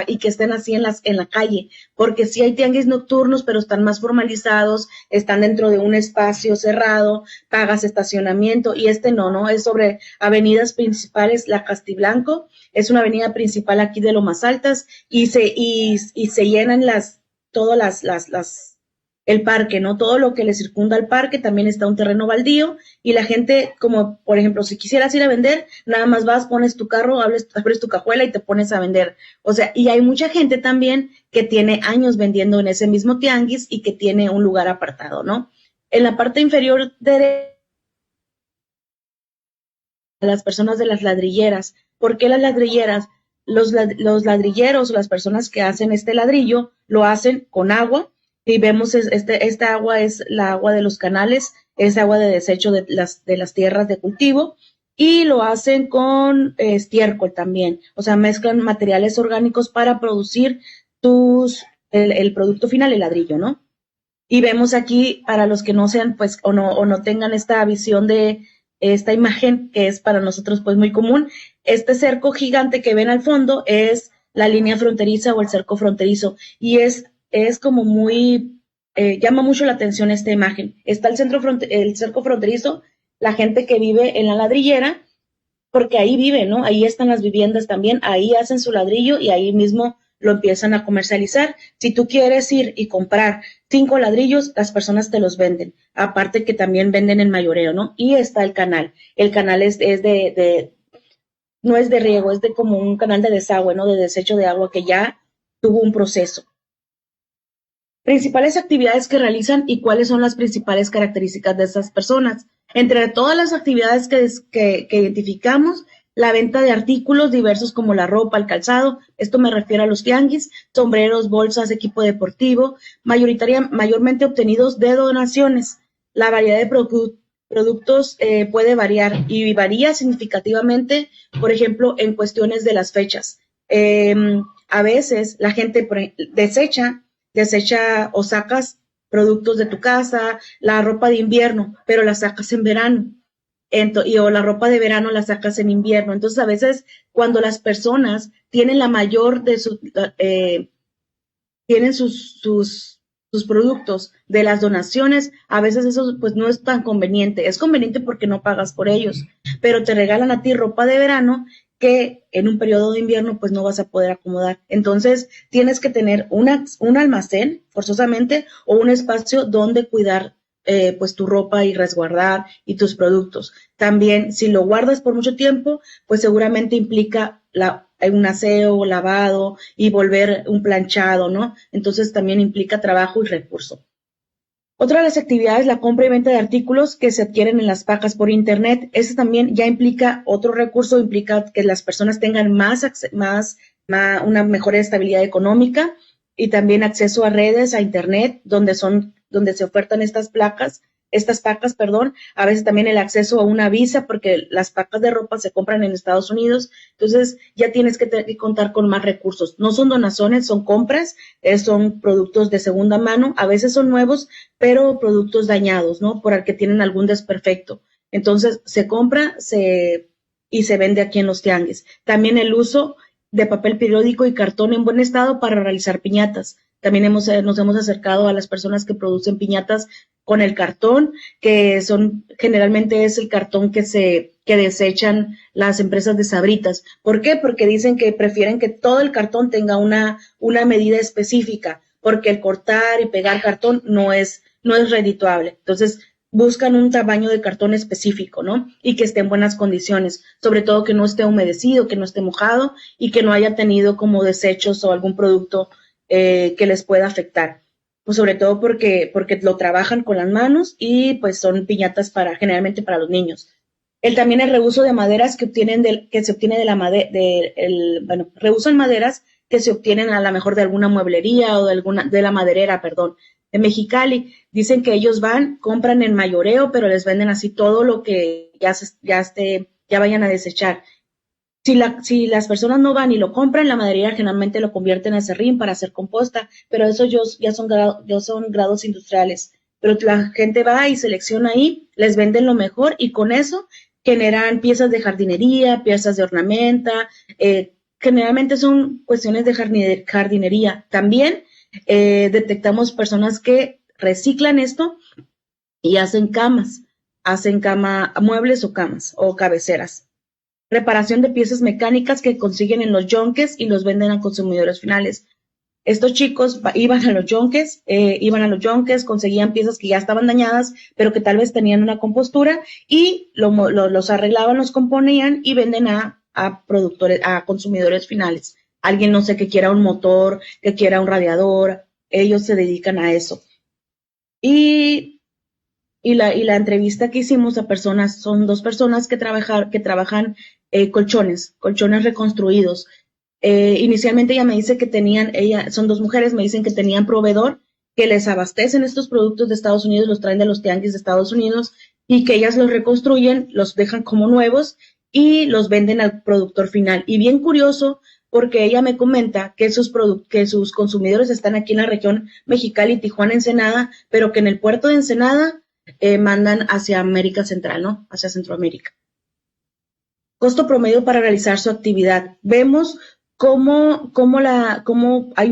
y que estén así en la calle, porque sí hay tianguis nocturnos, pero están más formalizados, están dentro de un espacio cerrado, pagas estacionamiento, y no, es sobre avenidas principales. La Castiblanco es una avenida principal aquí de Lomas Altas, y se llenan el parque, ¿no? Todo lo que le circunda al parque, también está un terreno baldío, y la gente, como por ejemplo, si quisieras ir a vender, nada más vas, pones tu carro, abres tu cajuela y te pones a vender. O sea, y hay mucha gente también que tiene años vendiendo en ese mismo tianguis y que tiene un lugar apartado, ¿no? En la parte inferior derecha, las personas de las ladrilleras. ¿Por qué las ladrilleras? Los ladrilleros, las personas que hacen este ladrillo, lo hacen con agua, y vemos esta agua es la agua de los canales, es agua de desecho de las tierras de cultivo, y lo hacen con estiércol también, o sea, mezclan materiales orgánicos para producir el producto final, el ladrillo, ¿no? Y vemos aquí, para los que no sean, pues, o no tengan esta visión de esta imagen, que es para nosotros, pues, muy común, este cerco gigante que ven al fondo es la línea fronteriza o el cerco fronterizo, y es como muy, llama mucho la atención esta imagen. Está el cerco fronterizo, la gente que vive en la ladrillera, porque ahí vive, ¿no? Ahí están las viviendas también, ahí hacen su ladrillo y ahí mismo lo empiezan a comercializar. Si tú quieres ir y comprar 5 ladrillos, las personas te los venden. Aparte que también venden en mayoreo, ¿no? Y está el canal. El canal no es de riego, es de como un canal de desagüe, ¿no? De desecho de agua que ya tuvo un proceso. Principales actividades que realizan y cuáles son las principales características de estas personas. Entre todas las actividades que identificamos, la venta de artículos diversos como la ropa, el calzado, esto me refiero a los tianguis, sombreros, bolsas, equipo deportivo, mayormente obtenidos de donaciones. La variedad de productos puede variar y varía significativamente, por ejemplo, en cuestiones de las fechas. A veces la gente desecha o sacas productos de tu casa, la ropa de invierno, pero la sacas en verano. O la ropa de verano la sacas en invierno. Entonces, a veces, cuando las personas tienen la mayor de tienen sus productos de las donaciones, a veces eso pues no es tan conveniente. Es conveniente porque no pagas por ellos, pero te regalan a ti ropa de verano que en un periodo de invierno pues no vas a poder acomodar. Entonces, tienes que tener un almacén, forzosamente, o un espacio donde cuidar pues tu ropa y resguardar y tus productos. También, si lo guardas por mucho tiempo, pues seguramente implica un aseo, lavado y volver un planchado, ¿no? Entonces también implica trabajo y recurso. Otra de las actividades, la compra y venta de artículos que se adquieren en las pajas por internet. Eso también ya implica otro recurso, implica que las personas tengan una mejor estabilidad económica y también acceso a redes, a internet, donde se ofertan estas pacas, a veces también el acceso a una visa, porque las pacas de ropa se compran en Estados Unidos, entonces ya tienes que contar con más recursos. No son donaciones, son compras, son productos de segunda mano, a veces son nuevos, pero productos dañados, ¿no? Por el que tienen algún desperfecto. Entonces se compra y se vende aquí en los tianguis. También el uso de papel periódico y cartón en buen estado para realizar piñatas. También nos hemos acercado a las personas que producen piñatas con el cartón, que generalmente es el cartón que desechan las empresas de Sabritas. ¿Por qué? Porque dicen que prefieren que todo el cartón tenga una medida específica, porque el cortar y pegar cartón no es redituable. Entonces, buscan un tamaño de cartón específico, ¿no? Y que esté en buenas condiciones, sobre todo que no esté humedecido, que no esté mojado y que no haya tenido como desechos o algún producto que les pueda afectar. Pues sobre todo porque lo trabajan con las manos y pues son piñatas generalmente para los niños. También el reuso de maderas que se obtiene de la madera, reuso en maderas que se obtienen a lo mejor de alguna mueblería o de la maderera, de Mexicali. Dicen que ellos compran en mayoreo, pero les venden así todo lo que ya vayan a desechar. Si las personas no van y lo compran, la maderería generalmente lo convierten en serrín para hacer composta, pero eso ya son grados industriales. Pero la gente va y selecciona ahí, les venden lo mejor y con eso generan piezas de jardinería, piezas de ornamenta, generalmente son cuestiones de jardinería. También detectamos personas que reciclan esto y hacen muebles o camas o cabeceras. Reparación de piezas mecánicas que consiguen en los yunques y los venden a consumidores finales. Estos chicos iban a los yunques, conseguían piezas que ya estaban dañadas, pero que tal vez tenían una compostura y los arreglaban, los componían y venden a consumidores finales. Alguien, no sé, que quiera un motor, que quiera un radiador, ellos se dedican a eso. Y la entrevista que hicimos a personas, son 2 personas que trabajan colchones reconstruidos. Inicialmente ella me dice que son 2 mujeres, me dicen que tenían proveedor que les abastecen estos productos de Estados Unidos, los traen de los tianguis de Estados Unidos y que ellas los reconstruyen, los dejan como nuevos y los venden al productor final. Y bien curioso, porque ella me comenta que sus consumidores están aquí en la región Mexicali, Tijuana, Ensenada, pero que en el puerto de Ensenada mandan hacia América Central, ¿no? Hacia Centroamérica. Costo promedio para realizar su actividad. Vemos cómo hay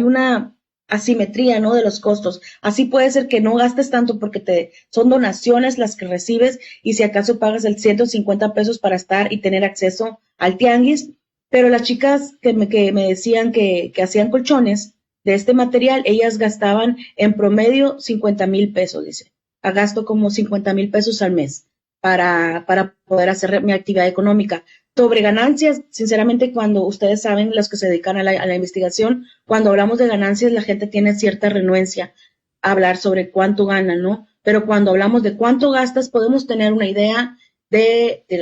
una asimetría, ¿no? De los costos. Así puede ser que no gastes tanto porque son donaciones las que recibes y si acaso pagas el 150 pesos para estar y tener acceso al tianguis. Pero las chicas que me decían que hacían colchones de este material, ellas gastaban en promedio 50,000 pesos, dice. Gasto como 50,000 pesos al mes para poder hacer mi actividad económica. Sobre ganancias, sinceramente, cuando ustedes saben, los que se dedican a la investigación, cuando hablamos de ganancias, la gente tiene cierta renuencia a hablar sobre cuánto ganan, ¿no? Pero cuando hablamos de cuánto gastas, podemos tener una idea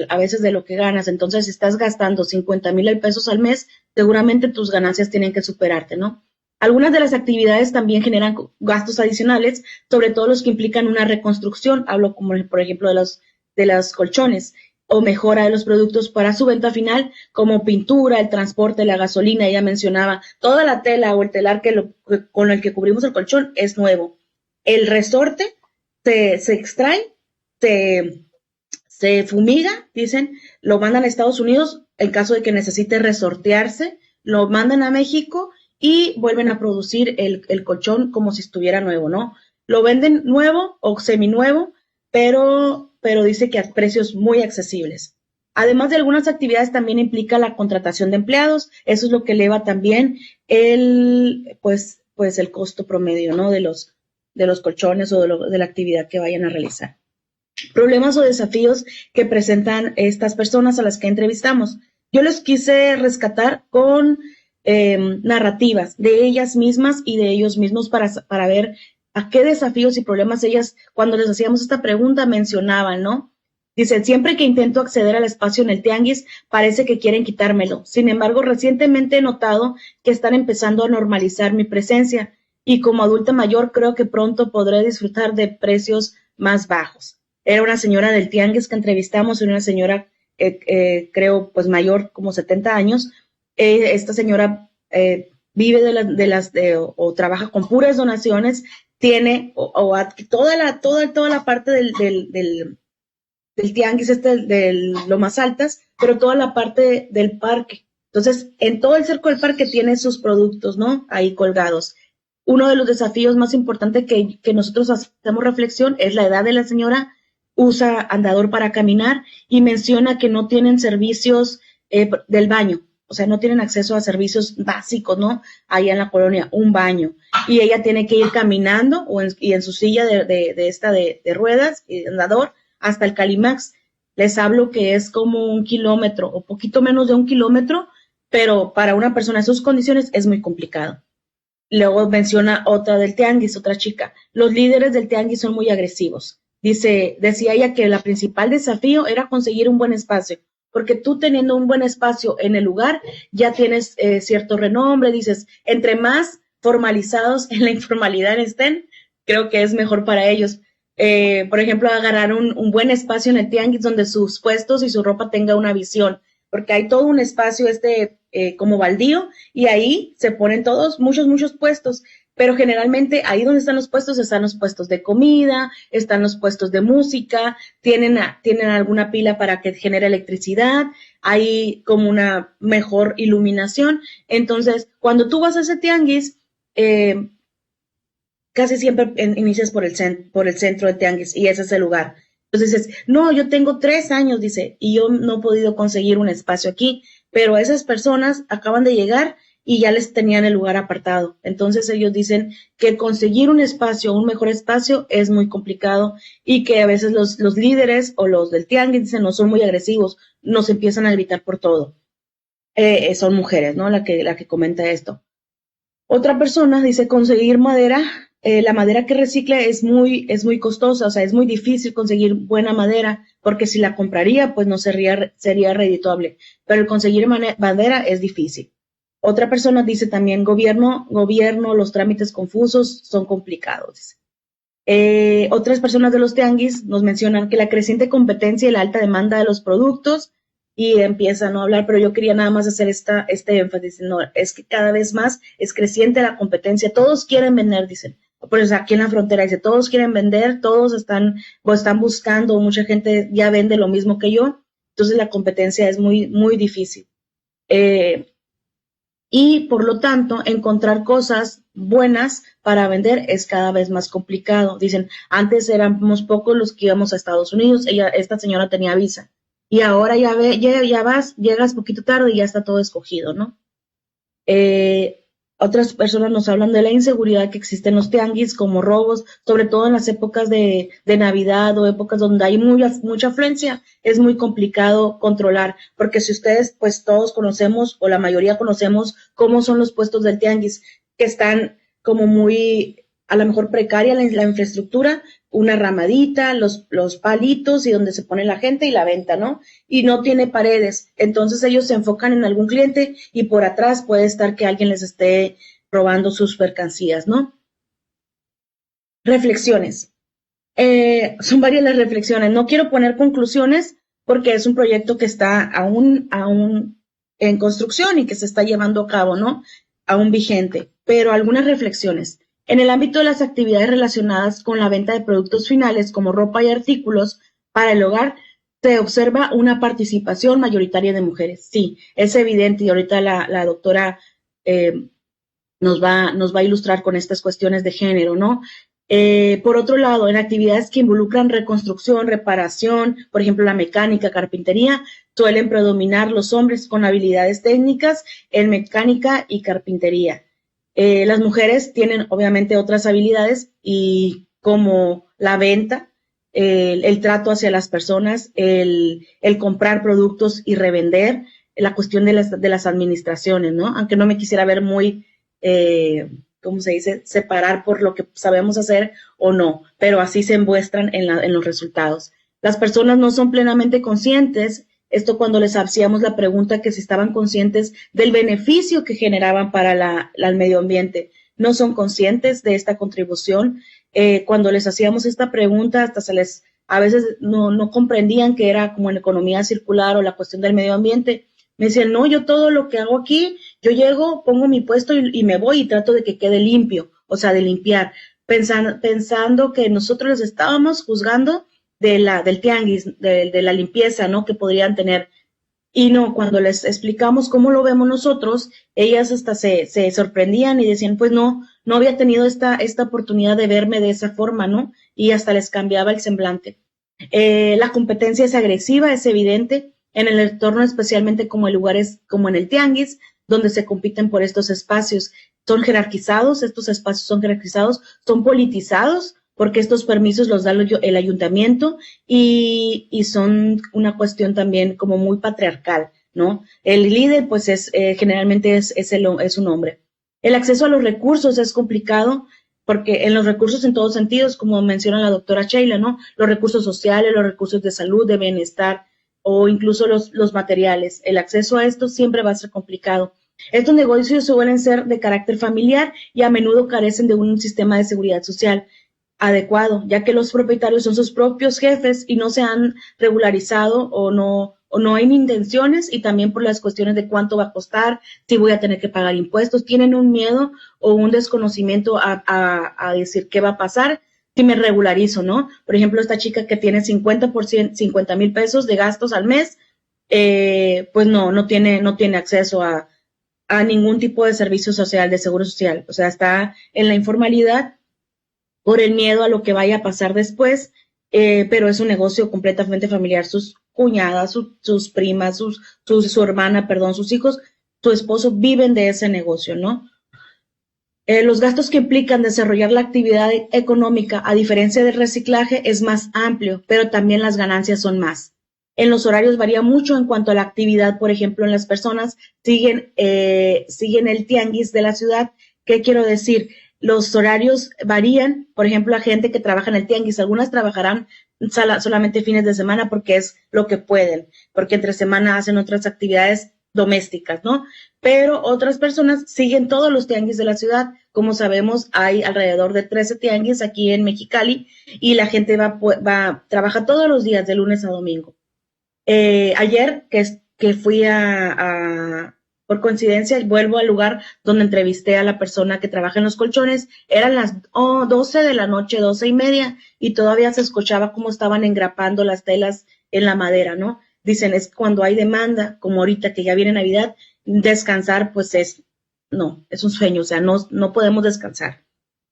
a veces de lo que ganas. Entonces, si estás gastando 50,000 pesos al mes, seguramente tus ganancias tienen que superarte, ¿no? Algunas de las actividades también generan gastos adicionales, sobre todo los que implican una reconstrucción. Hablo como, por ejemplo, de los colchones. o mejora de los productos para su venta final, como pintura, el transporte, la gasolina. Ella mencionaba, toda la tela o el telar con el que cubrimos el colchón es nuevo. El resorte se extrae, se fumiga, dicen, lo mandan a Estados Unidos en caso de que necesite resortearse, lo mandan a México y vuelven a producir el colchón como si estuviera nuevo, ¿no? Lo venden nuevo o seminuevo, pero dice que a precios muy accesibles. Además de algunas actividades, también implica la contratación de empleados. Eso es lo que eleva también el costo promedio, ¿no? de los colchones o de la actividad que vayan a realizar. Problemas o desafíos que presentan estas personas a las que entrevistamos. Yo les quise rescatar con narrativas de ellas mismas y de ellos mismos para ver a qué desafíos y problemas ellas, cuando les hacíamos esta pregunta, mencionaban, ¿no? Dicen, siempre que intento acceder al espacio en el tianguis, parece que quieren quitármelo. Sin embargo, recientemente he notado que están empezando a normalizar mi presencia y como adulta mayor creo que pronto podré disfrutar de precios más bajos. Era una señora del tianguis que entrevistamos, una señora, creo, pues mayor, como 70 años. Esta señora vive o trabaja con puras donaciones, tiene toda la parte del tianguis de lo más altas, pero toda la parte del parque. Entonces, en todo el cerco del parque tiene sus productos, ¿no? Ahí colgados. Uno de los desafíos más importantes que nosotros hacemos reflexión es la edad de la señora. Usa andador para caminar y menciona que no tienen servicios del baño, o sea, no tienen acceso a servicios básicos, ¿no? Allá en la colonia, un baño. Y ella tiene que ir caminando y en su silla de ruedas y andador hasta el Calimax. Les hablo que es como 1 kilómetro o poquito menos de 1 kilómetro, pero para una persona en sus condiciones es muy complicado. Luego menciona otra del tianguis, otra chica. Los líderes del tianguis son muy agresivos. Decía ella que el principal desafío era conseguir un buen espacio, porque tú teniendo un buen espacio en el lugar ya tienes cierto renombre, dices, entre más formalizados en la informalidad estén, creo que es mejor para ellos. Por ejemplo, agarrar un buen espacio en el tianguis donde sus puestos y su ropa tenga una visión, porque hay todo un espacio como baldío y ahí se ponen muchos puestos. Pero generalmente ahí donde están los puestos de comida, están los puestos de música, tienen alguna pila para que genere electricidad, hay como una mejor iluminación. Entonces, cuando tú vas a ese tianguis, casi siempre inicias por el centro del tianguis y ese es el lugar. Entonces dices, no, yo tengo 3 años, dice, y yo no he podido conseguir un espacio aquí, pero esas personas acaban de llegar y ya les tenían el lugar apartado. Entonces ellos dicen que conseguir un mejor espacio es muy complicado y que a veces los líderes o los del tianguis dicen no son muy agresivos, nos empiezan a gritar por todo. Son mujeres, ¿no? La que comenta esto. Otra persona dice conseguir madera, la madera que recicla es muy costosa, o sea, es muy difícil conseguir buena madera, porque si la compraría, pues no sería redituable, pero el conseguir madera es difícil. Otra persona dice también gobierno, los trámites confusos son complicados. Otras personas de los tianguis nos mencionan que la creciente competencia y la alta demanda de los productos y empiezan a hablar, pero yo quería nada más hacer este énfasis, no, es que cada vez más es creciente la competencia, todos quieren vender, dicen, pues aquí en la frontera dice, todos quieren vender, todos están buscando, mucha gente ya vende lo mismo que yo, entonces la competencia es muy, muy difícil. Y por lo tanto, encontrar cosas buenas para vender es cada vez más complicado. Dicen, antes éramos pocos los que íbamos a Estados Unidos, esta señora tenía visa, y ahora llegas poquito tarde y ya está todo escogido, ¿no? Otras personas nos hablan de la inseguridad que existe en los tianguis, como robos, sobre todo en las épocas de Navidad o épocas donde hay mucha afluencia, es muy complicado controlar, porque si ustedes, pues todos conocemos, o la mayoría conocemos, cómo son los puestos del tianguis, que están como muy, a lo mejor precaria la infraestructura, una ramadita, los palitos y donde se pone la gente y la venta, ¿no? Y no tiene paredes. Entonces ellos se enfocan en algún cliente y por atrás puede estar que alguien les esté robando sus mercancías, ¿no? Reflexiones. Son varias las reflexiones. No quiero poner conclusiones porque es un proyecto que está aún en construcción y que se está llevando a cabo, ¿no? Aún vigente. Pero algunas reflexiones. En el ámbito de las actividades relacionadas con la venta de productos finales como ropa y artículos para el hogar, se observa una participación mayoritaria de mujeres. Sí, es evidente y ahorita la doctora nos va a ilustrar con estas cuestiones de género, ¿no? Por otro lado, en actividades que involucran reconstrucción, reparación, por ejemplo, la mecánica, carpintería, suelen predominar los hombres con habilidades técnicas en mecánica y carpintería. Las mujeres tienen obviamente otras habilidades y como la venta, el trato hacia las personas, el comprar productos y revender, la cuestión de las administraciones, ¿no? Aunque no me quisiera ver muy ¿cómo se dice? Separar por lo que sabemos hacer o no, pero así se muestran en los resultados. Las personas no son plenamente conscientes, esto cuando les hacíamos la pregunta que si estaban conscientes del beneficio que generaban para el medio ambiente. No son conscientes de esta contribución. Cuando les hacíamos esta pregunta, hasta a veces no comprendían que era como en economía circular o la cuestión del medio ambiente. Me decían, no, yo todo lo que hago aquí, yo llego, pongo mi puesto y me voy y trato de que quede limpio, o sea, de limpiar, pensando que nosotros les estábamos juzgando del tianguis, de la limpieza, ¿no? Que podrían tener. Y no, cuando les explicamos cómo lo vemos nosotros, ellas hasta se sorprendían y decían, pues no había tenido esta oportunidad de verme de esa forma, ¿no? Y hasta les cambiaba el semblante. La competencia es agresiva, es evidente, en el entorno especialmente como en lugares como en el tianguis, donde se compiten por estos espacios. Son jerarquizados, estos espacios son jerarquizados, son politizados, porque estos permisos los da el ayuntamiento y son una cuestión también como muy patriarcal, ¿no? El líder, pues, generalmente es un hombre. El acceso a los recursos es complicado, porque en los recursos en todos sentidos, como menciona la doctora Sheila, ¿no? Los recursos sociales, los recursos de salud, de bienestar, o incluso los materiales. El acceso a esto siempre va a ser complicado. Estos negocios suelen ser de carácter familiar y a menudo carecen de un sistema de seguridad social adecuado, ya que los propietarios son sus propios jefes y no se han regularizado o no hay intenciones, y también por las cuestiones de cuánto va a costar, si voy a tener que pagar impuestos, tienen un miedo o un desconocimiento a decir qué va a pasar si me regularizo, ¿no? Por ejemplo, esta chica que tiene 50,000 pesos de gastos al mes, pues no tiene acceso a ningún tipo de servicio social, de seguro social. O sea, está en la informalidad por el miedo a lo que vaya a pasar después, pero es un negocio completamente familiar. Sus cuñadas, sus primas, su hermana, perdón, sus hijos, su esposo viven de ese negocio, ¿no? Los gastos que implican desarrollar la actividad económica, a diferencia del reciclaje, es más amplio, pero también las ganancias son más. En los horarios varía mucho en cuanto a la actividad. Por ejemplo, en las personas siguen el tianguis de la ciudad. ¿Qué quiero decir? Los horarios varían. Por ejemplo, la gente que trabaja en el tianguis, algunas trabajarán solamente fines de semana porque es lo que pueden, porque entre semana hacen otras actividades domésticas, ¿no? Pero otras personas siguen todos los tianguis de la ciudad. Como sabemos, hay alrededor de 13 tianguis aquí en Mexicali y la gente trabaja todos los días de lunes a domingo. Ayer que fui por coincidencia, vuelvo al lugar donde entrevisté a la persona que trabaja en los colchones, eran las 12 de la noche, 12:30, y todavía se escuchaba cómo estaban engrapando las telas en la madera, ¿no? Dicen, es cuando hay demanda, como ahorita que ya viene Navidad, descansar pues es un sueño, o sea, no podemos descansar.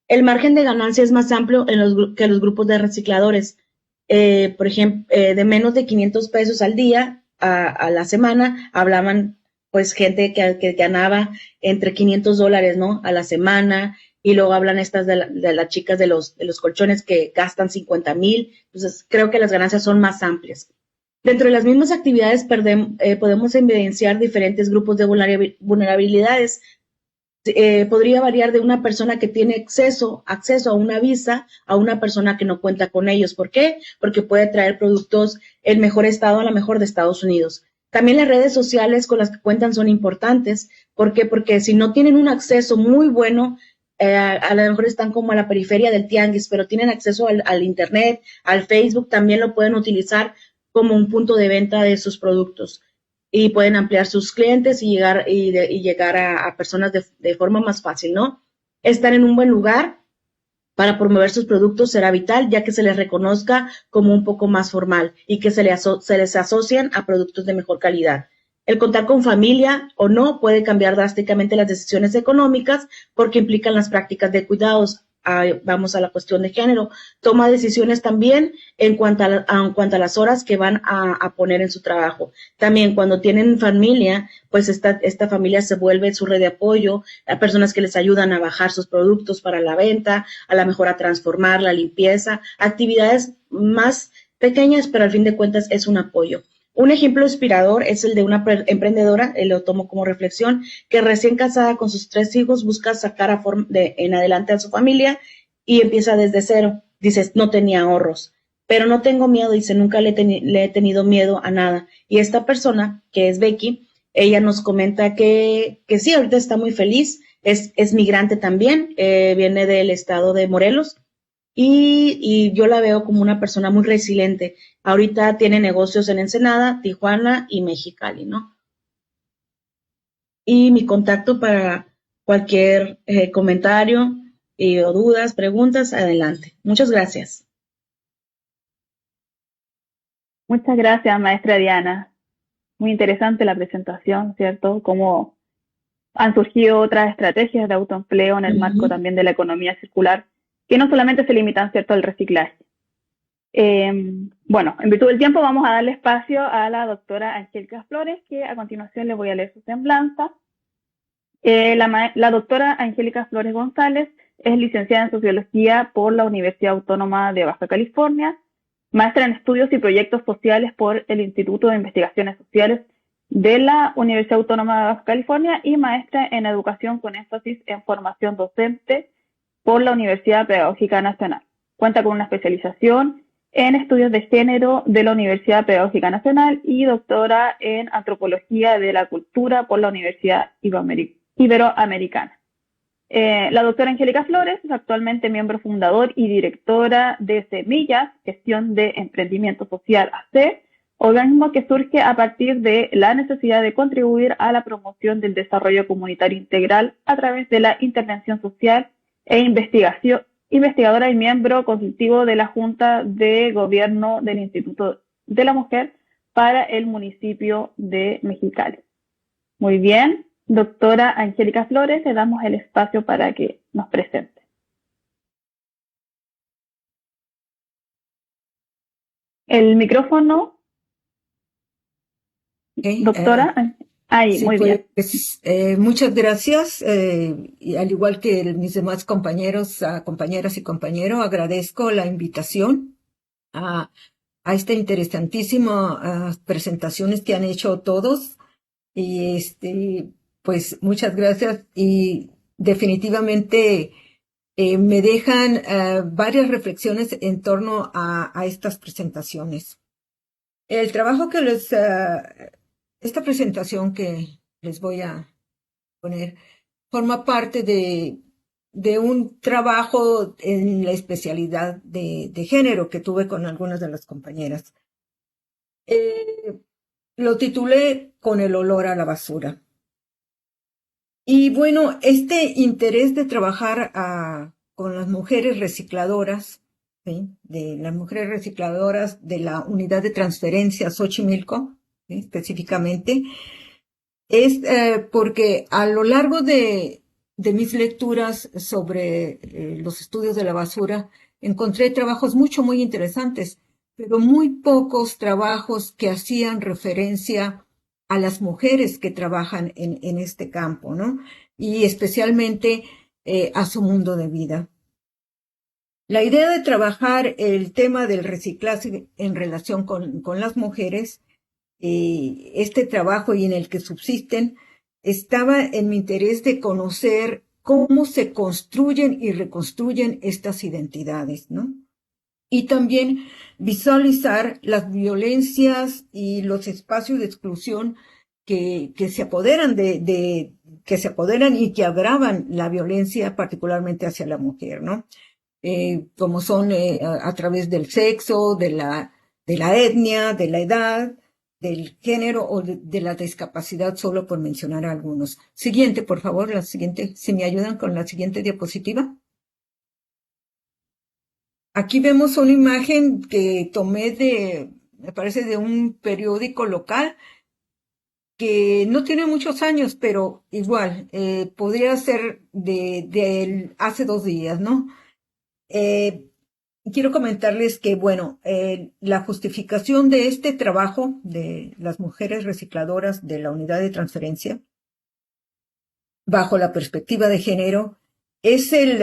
El margen de ganancia es más amplio que los grupos de recicladores. Por ejemplo, de menos de 500 pesos al día, a la semana, hablaban pues gente que ganaba entre $500, ¿no? A la semana, y luego hablan estas de las chicas de los colchones que gastan 50,000. Entonces, creo que las ganancias son más amplias. Dentro de las mismas actividades podemos evidenciar diferentes grupos de vulnerabilidades. Podría variar de una persona que tiene acceso a una visa a una persona que no cuenta con ellos. ¿Por qué? Porque puede traer productos en mejor estado a la mejor de Estados Unidos. También las redes sociales con las que cuentan son importantes. ¿Por qué? Porque si no tienen un acceso muy bueno, a lo mejor están como a la periferia del tianguis, pero tienen acceso al internet, al Facebook, también lo pueden utilizar como un punto de venta de sus productos y pueden ampliar sus clientes y llegar a personas de forma más fácil, ¿no? Estar en un buen lugar para promover sus productos será vital, ya que se les reconozca como un poco más formal y que se les asocian a productos de mejor calidad. El contar con familia o no puede cambiar drásticamente las decisiones económicas porque implican las prácticas de cuidados. Vamos a la cuestión de género. Toma decisiones también en cuanto a las horas que van a poner en su trabajo. También cuando tienen familia, pues esta familia se vuelve su red de apoyo, a personas que les ayudan a bajar sus productos para la venta, a la mejor a transformar, la limpieza, actividades más pequeñas, pero al fin de cuentas es un apoyo. Un ejemplo inspirador es el de una emprendedora, lo tomo como reflexión, que recién casada con sus 3 hijos busca sacar en adelante a su familia y empieza desde cero. Dice, no tenía ahorros, pero no tengo miedo, dice, nunca le he tenido miedo a nada. Y esta persona, que es Becky, ella nos comenta que sí, ahorita está muy feliz, es migrante también, viene del estado de Morelos, y yo la veo como una persona muy resiliente. Ahorita tiene negocios en Ensenada, Tijuana y Mexicali, ¿no? Y mi contacto para cualquier comentario o dudas, preguntas, adelante. Muchas gracias. Muchas gracias, maestra Diana. Muy interesante la presentación, ¿cierto? Cómo han surgido otras estrategias de autoempleo en el marco también de la economía circular, que no solamente se limitan, ¿cierto?, al reciclaje. Bueno, en virtud del tiempo vamos a darle espacio a la doctora Angélica Flores, que a continuación le voy a leer su semblanza. La doctora Angélica Flores González es licenciada en Sociología por la Universidad Autónoma de Baja California, maestra en Estudios y Proyectos Sociales por el Instituto de Investigaciones Sociales de la Universidad Autónoma de Baja California y maestra en Educación con énfasis en Formación Docente por la Universidad Pedagógica Nacional. Cuenta con una especialización en Estudios de Género de la Universidad Pedagógica Nacional y doctora en Antropología de la Cultura por la Universidad Iberoamericana. La doctora Angélica Flores es actualmente miembro fundador y directora de Semillas, Gestión de Emprendimiento Social AC, organismo que surge a partir de la necesidad de contribuir a la promoción del desarrollo comunitario integral a través de la intervención social e investigadora y miembro consultivo de la Junta de Gobierno del Instituto de la Mujer para el municipio de Mexicali. Muy bien, doctora Angélica Flores, le damos el espacio para que nos presente. El micrófono, Okay, doctora. Ahí, sí, muy bien. Pues, muchas gracias. Y al igual que mis demás compañeros, compañeras y compañeros, agradezco la invitación a esta interesantísima presentaciones que han hecho todos. Y pues muchas gracias. Y definitivamente me dejan varias reflexiones en torno a estas presentaciones. El trabajo que esta presentación que les voy a poner forma parte de un trabajo en la especialidad de género que tuve con algunas de las compañeras. Lo titulé Con el olor a la basura. Y bueno, este interés de trabajar con las mujeres recicladoras, ¿sí?, de las mujeres recicladoras de la unidad de transferencia Xochimilco, ¿sí?, específicamente, es porque a lo largo de mis lecturas sobre los estudios de la basura, encontré trabajos muy interesantes, pero muy pocos trabajos que hacían referencia a las mujeres que trabajan en este campo, ¿no? Y especialmente a su mundo de vida. La idea de trabajar el tema del reciclaje en relación con las mujeres, este trabajo y en el que subsisten, estaba en mi interés de conocer cómo se construyen y reconstruyen estas identidades, ¿no? Y también visualizar las violencias y los espacios de exclusión que se apoderan que se apoderan y que agravan la violencia particularmente hacia la mujer, ¿no? Como son a través del sexo, de la de la etnia, de la edad, del género o de la discapacidad, solo por mencionar algunos. Siguiente, por favor, la siguiente, si me ayudan con la siguiente diapositiva. Aquí vemos una imagen que tomé me parece, de un periódico local que no tiene muchos años, pero igual, podría ser de hace 2 días, ¿no? Quiero comentarles que, bueno, la justificación de este trabajo de las mujeres recicladoras de la unidad de transferencia, bajo la perspectiva de género, es el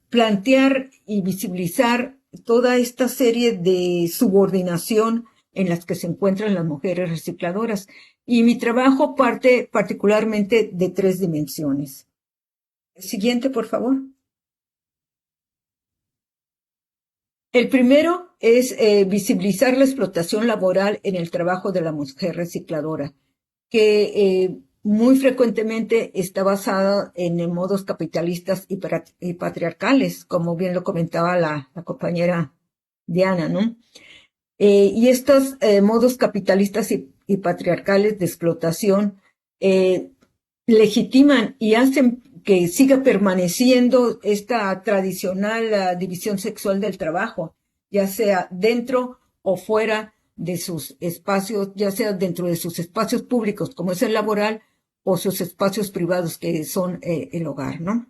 plantear y visibilizar toda esta serie de subordinación en las que se encuentran las mujeres recicladoras. Y mi trabajo parte particularmente de 3 dimensiones. Siguiente, por favor. El primero es visibilizar la explotación laboral en el trabajo de la mujer recicladora, que muy frecuentemente está basada en modos capitalistas y patriarcales, como bien lo comentaba la compañera Diana, ¿no? Y estos modos capitalistas y patriarcales de explotación legitiman y hacen que siga permaneciendo esta tradicional división sexual del trabajo, ya sea dentro o fuera de sus espacios, ya sea dentro de sus espacios públicos, como es el laboral, o sus espacios privados, que son el hogar, ¿no?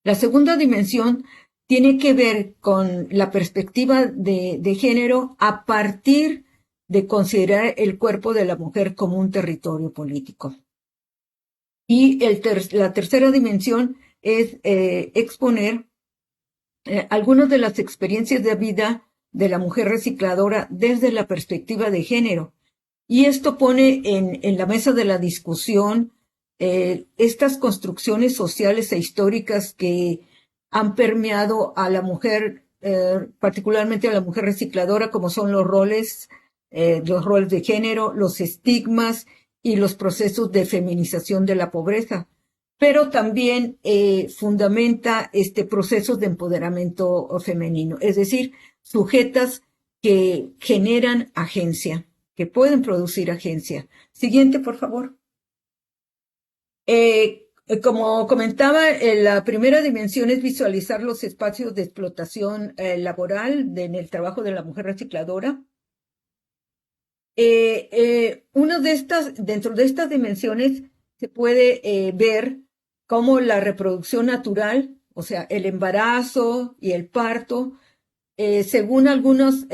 La segunda dimensión tiene que ver con la perspectiva de género a partir de considerar el cuerpo de la mujer como un territorio político. Y la tercera dimensión es exponer algunas de las experiencias de vida de la mujer recicladora desde la perspectiva de género. Y esto pone en la mesa de la discusión estas construcciones sociales e históricas que han permeado a la mujer, particularmente a la mujer recicladora, como son los roles de género, los estigmas y los procesos de feminización de la pobreza. Pero también fundamenta procesos de empoderamiento femenino, es decir, sujetas que generan agencia, que pueden producir agencia. Siguiente, por favor. Como comentaba, la primera dimensión es visualizar los espacios de explotación laboral en el trabajo de la mujer recicladora. Dentro de estas dimensiones se puede ver cómo la reproducción natural, o sea, el embarazo y el parto, según algunos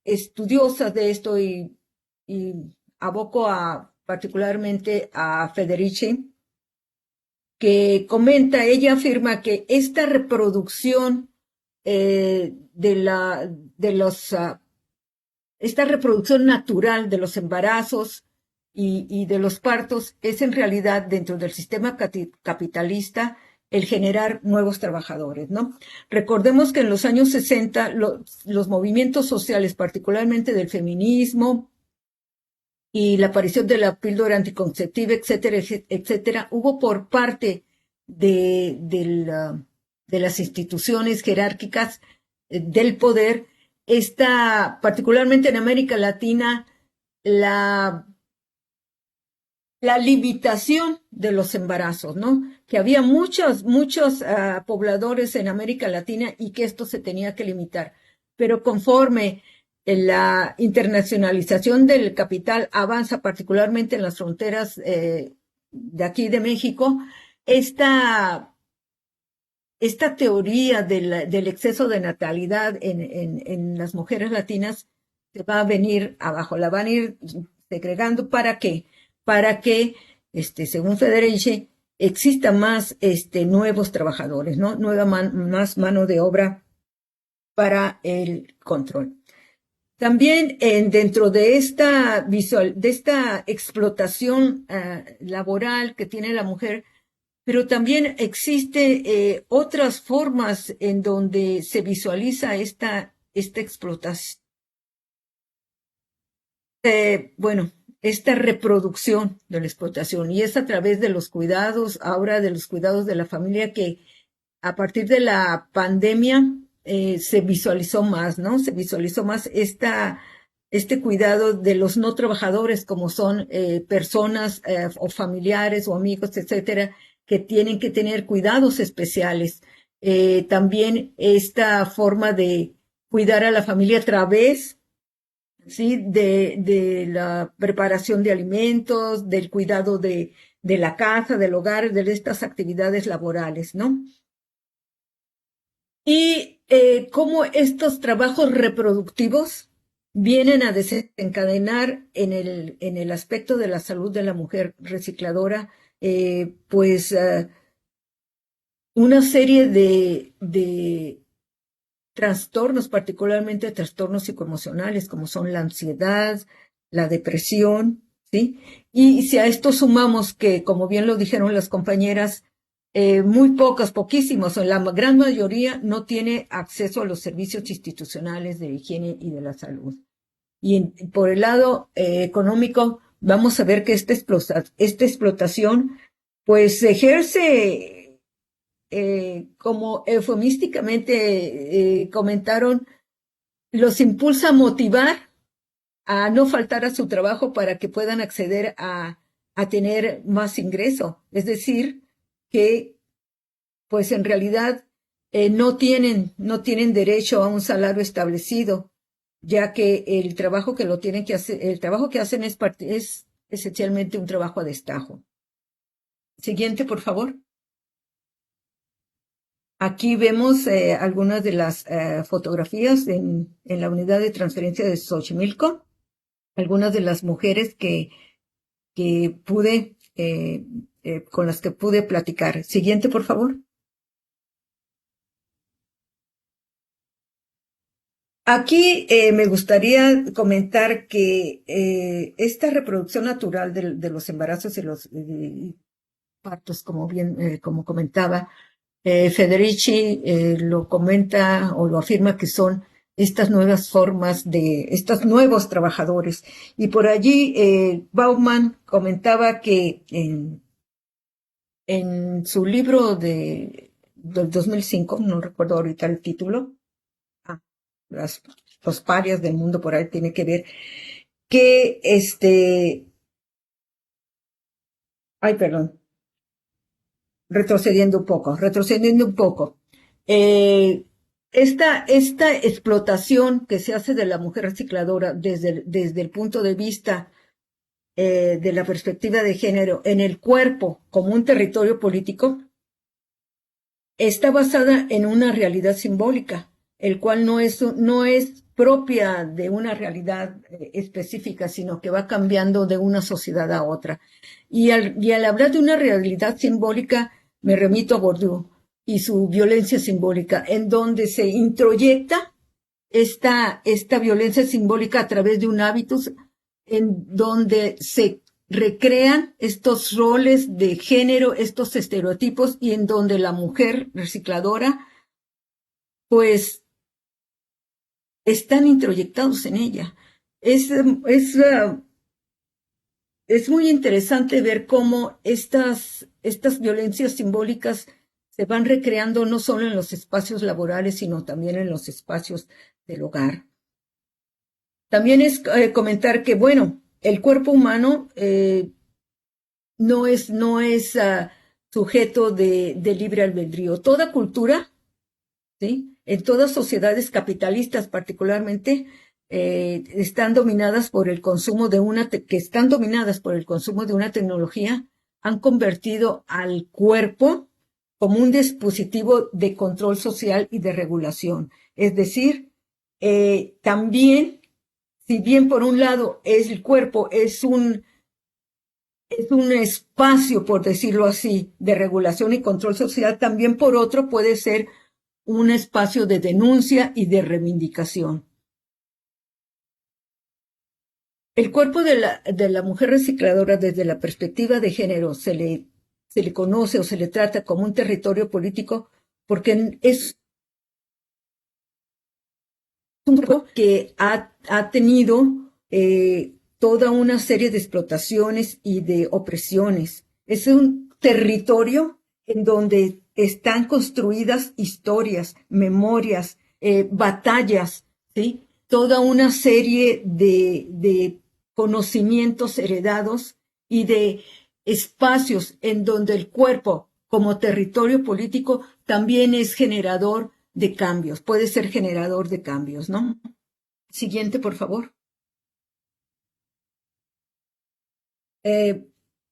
estudiosas de esto, y aboco particularmente a Federici, que comenta, ella afirma que esta reproducción esta reproducción natural de los embarazos y de los partos es en realidad, dentro del sistema capitalista, el generar nuevos trabajadores, ¿no? Recordemos que en los años 60 los movimientos sociales, particularmente del feminismo y la aparición de la píldora anticonceptiva, etcétera, etcétera, hubo por parte de las instituciones jerárquicas del poder, particularmente en América Latina, la limitación de los embarazos, ¿no? Que había muchos pobladores en América Latina y que esto se tenía que limitar. Pero conforme la internacionalización del capital avanza, particularmente en las fronteras de aquí de México, esta teoría del exceso de natalidad en las mujeres latinas se va a venir abajo, la van a ir segregando. ¿Para qué? Para que, según Federici, exista más nuevos trabajadores, ¿no? Más mano de obra para el control. También dentro de esta explotación laboral que tiene la mujer, pero también existe otras formas en donde se visualiza esta explotación. Esta reproducción de la explotación, y es a través de los cuidados, ahora de los cuidados de la familia, que a partir de la pandemia se visualizó más, ¿no? Se visualizó más este cuidado de los no trabajadores, como son personas o familiares o amigos, etcétera, que tienen que tener cuidados especiales. También esta forma de cuidar a la familia a través, ¿sí?, de la preparación de alimentos, del cuidado de la casa, del hogar, de estas actividades laborales, ¿no? Y cómo estos trabajos reproductivos vienen a desencadenar en el aspecto de la salud de la mujer recicladora, una serie de trastornos, particularmente trastornos psicoemocionales, como son la ansiedad, la depresión, ¿sí? Y si a esto sumamos que, como bien lo dijeron las compañeras, muy poquísimos, o la gran mayoría no tiene acceso a los servicios institucionales de higiene y de la salud. Y por el lado económico, vamos a ver que esta explotación, pues se ejerce, como eufemísticamente comentaron, los impulsa a motivar a no faltar a su trabajo para que puedan acceder a tener más ingreso. Es decir, que pues en realidad no tienen derecho a un salario establecido, ya que el trabajo que hacen es esencialmente un trabajo a destajo. Siguiente, por favor. Aquí vemos algunas de las fotografías en la unidad de transferencia de Xochimilco, algunas de las mujeres con las que pude platicar. Siguiente, por favor. Aquí me gustaría comentar que esta reproducción natural de los embarazos y los partos, como comentaba, Federici lo comenta o lo afirma que son estas nuevas formas de estos nuevos trabajadores. Y por allí Bauman comentaba que en su libro del 2005, no recuerdo ahorita el título, los parias del mundo, por ahí tiene que ver, que retrocediendo un poco. Esta explotación que se hace de la mujer recicladora desde el punto de vista de la perspectiva de género en el cuerpo como un territorio político está basada en una realidad simbólica, el cual no es propia de una realidad específica, sino que va cambiando de una sociedad a otra. Y al hablar de una realidad simbólica, me remito a Bourdieu y su violencia simbólica, en donde se introyecta esta violencia simbólica a través de un hábitus, en donde se recrean estos roles de género, estos estereotipos, y en donde la mujer recicladora, pues, están introyectados en ella. Es muy interesante ver cómo estas violencias simbólicas se van recreando no solo en los espacios laborales, sino también en los espacios del hogar. También es comentar que, bueno, el cuerpo humano no es sujeto de libre albedrío. Toda cultura, ¿sí?, en todas sociedades capitalistas particularmente, están dominadas por el consumo de una tecnología, han convertido al cuerpo como un dispositivo de control social y de regulación. Es decir, también, si bien por un lado el cuerpo es un espacio, por decirlo así, de regulación y control social, también por otro puede ser un espacio de denuncia y de reivindicación. El cuerpo de la mujer recicladora, desde la perspectiva de género, se le conoce o se le trata como un territorio político porque es un grupo que ha tenido toda una serie de explotaciones y de opresiones. Es un territorio en donde están construidas historias, memorias, batallas, ¿sí? Toda una serie de conocimientos heredados y de espacios en donde el cuerpo, como territorio político, también es generador de cambios, puede ser generador de cambios, ¿no? Siguiente, por favor.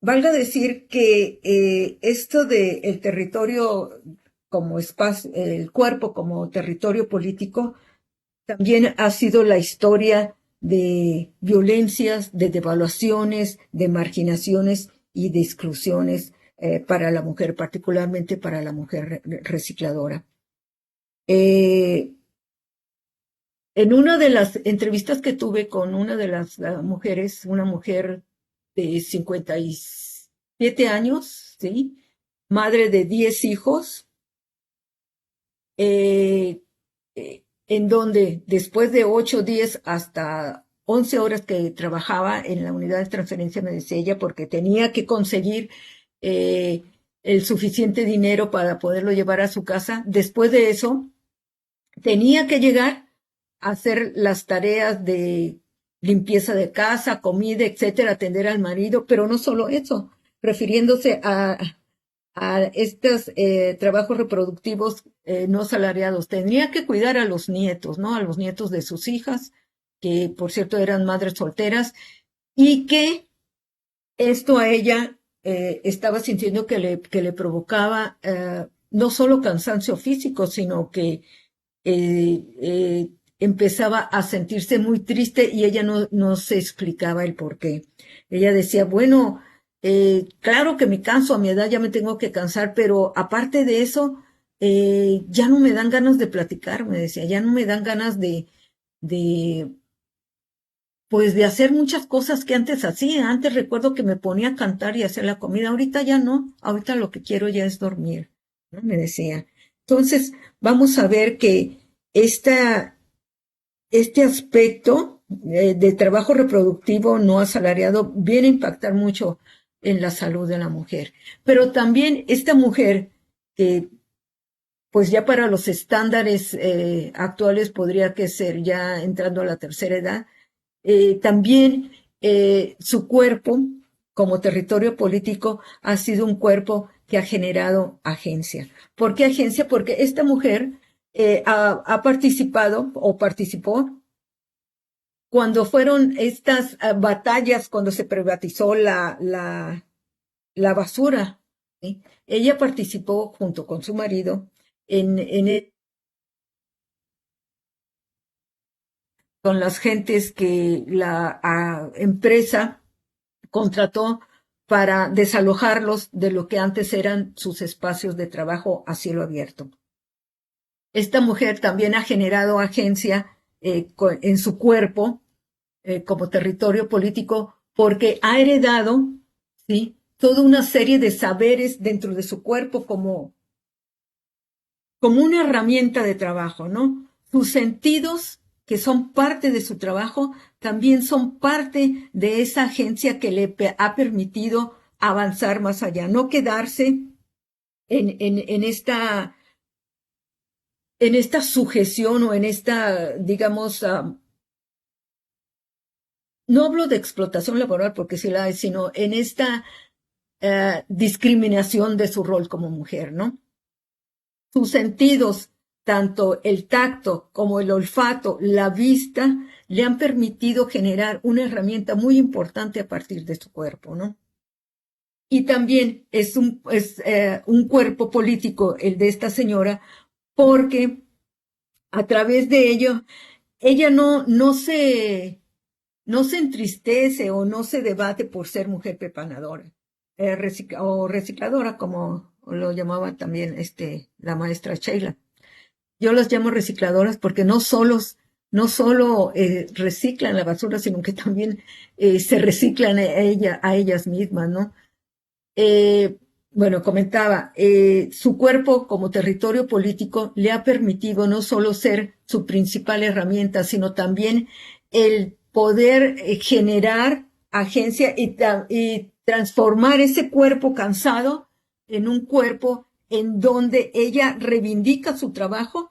Valga decir que esto de el territorio como espacio, el cuerpo como territorio político, también ha sido la historia de violencias, de devaluaciones, de marginaciones y de exclusiones para la mujer, particularmente para la mujer recicladora. En una de las entrevistas que tuve con una de las mujeres, una mujer de 57 años, ¿sí? Madre de 10 hijos, en donde después de 8, 10 hasta 11 horas que trabajaba en la unidad de transferencia, me decía ella, porque tenía que conseguir el suficiente dinero para poderlo llevar a su casa. Después de eso, tenía que llegar a hacer las tareas de limpieza de casa, comida, etcétera, atender al marido, pero no solo eso, refiriéndose a estos trabajos reproductivos no salariados. Tenía que cuidar a los nietos, ¿no? A los nietos de sus hijas, que por cierto eran madres solteras, y que esto a ella estaba sintiendo que le provocaba no solo cansancio físico, sino que empezaba a sentirse muy triste y ella no se explicaba el por qué. Ella decía, bueno, claro que me canso, a mi edad ya me tengo que cansar, pero aparte de eso, ya no me dan ganas de platicar, me decía, ya no me dan ganas pues de hacer muchas cosas que antes hacía. Antes recuerdo que me ponía a cantar y hacer la comida, ahorita ya no, ahorita lo que quiero ya es dormir, ¿no? Me decía. Entonces, vamos a ver que este aspecto de trabajo reproductivo no asalariado viene a impactar mucho en la salud de la mujer. Pero también esta mujer que pues ya para los estándares actuales podría que ser ya entrando a la tercera edad, también su cuerpo como territorio político ha sido un cuerpo que ha generado agencia. ¿Por qué agencia? Porque esta mujer ha participado o participó cuando fueron estas batallas, cuando se privatizó la basura, ¿sí? Ella participó junto con su marido con las gentes que la empresa contrató para desalojarlos de lo que antes eran sus espacios de trabajo a cielo abierto. Esta mujer también ha generado agencia en su cuerpo como territorio político porque ha heredado, ¿sí?, toda una serie de saberes dentro de su cuerpo como una herramienta de trabajo, ¿no? Sus sentidos, que son parte de su trabajo, también son parte de esa agencia que le ha permitido avanzar más allá, no quedarse en esta sujeción o en esta, digamos, no hablo de explotación laboral porque sí la hay, sino en esta discriminación de su rol como mujer, ¿no? Sus sentidos, tanto el tacto como el olfato, la vista, le han permitido generar una herramienta muy importante a partir de su cuerpo, ¿no? Y también es un cuerpo político el de esta señora, porque a través de ello, ella no se entristece o no se debate por ser mujer prepanadora o recicladora, como lo llamaba también la maestra Sheila. Yo las llamo recicladoras porque no solo reciclan la basura, sino que también se reciclan a ellas mismas, ¿no? Bueno, comentaba, su cuerpo como territorio político le ha permitido no solo ser su principal herramienta, sino también el poder generar agencia y transformar ese cuerpo cansado en un cuerpo en donde ella reivindica su trabajo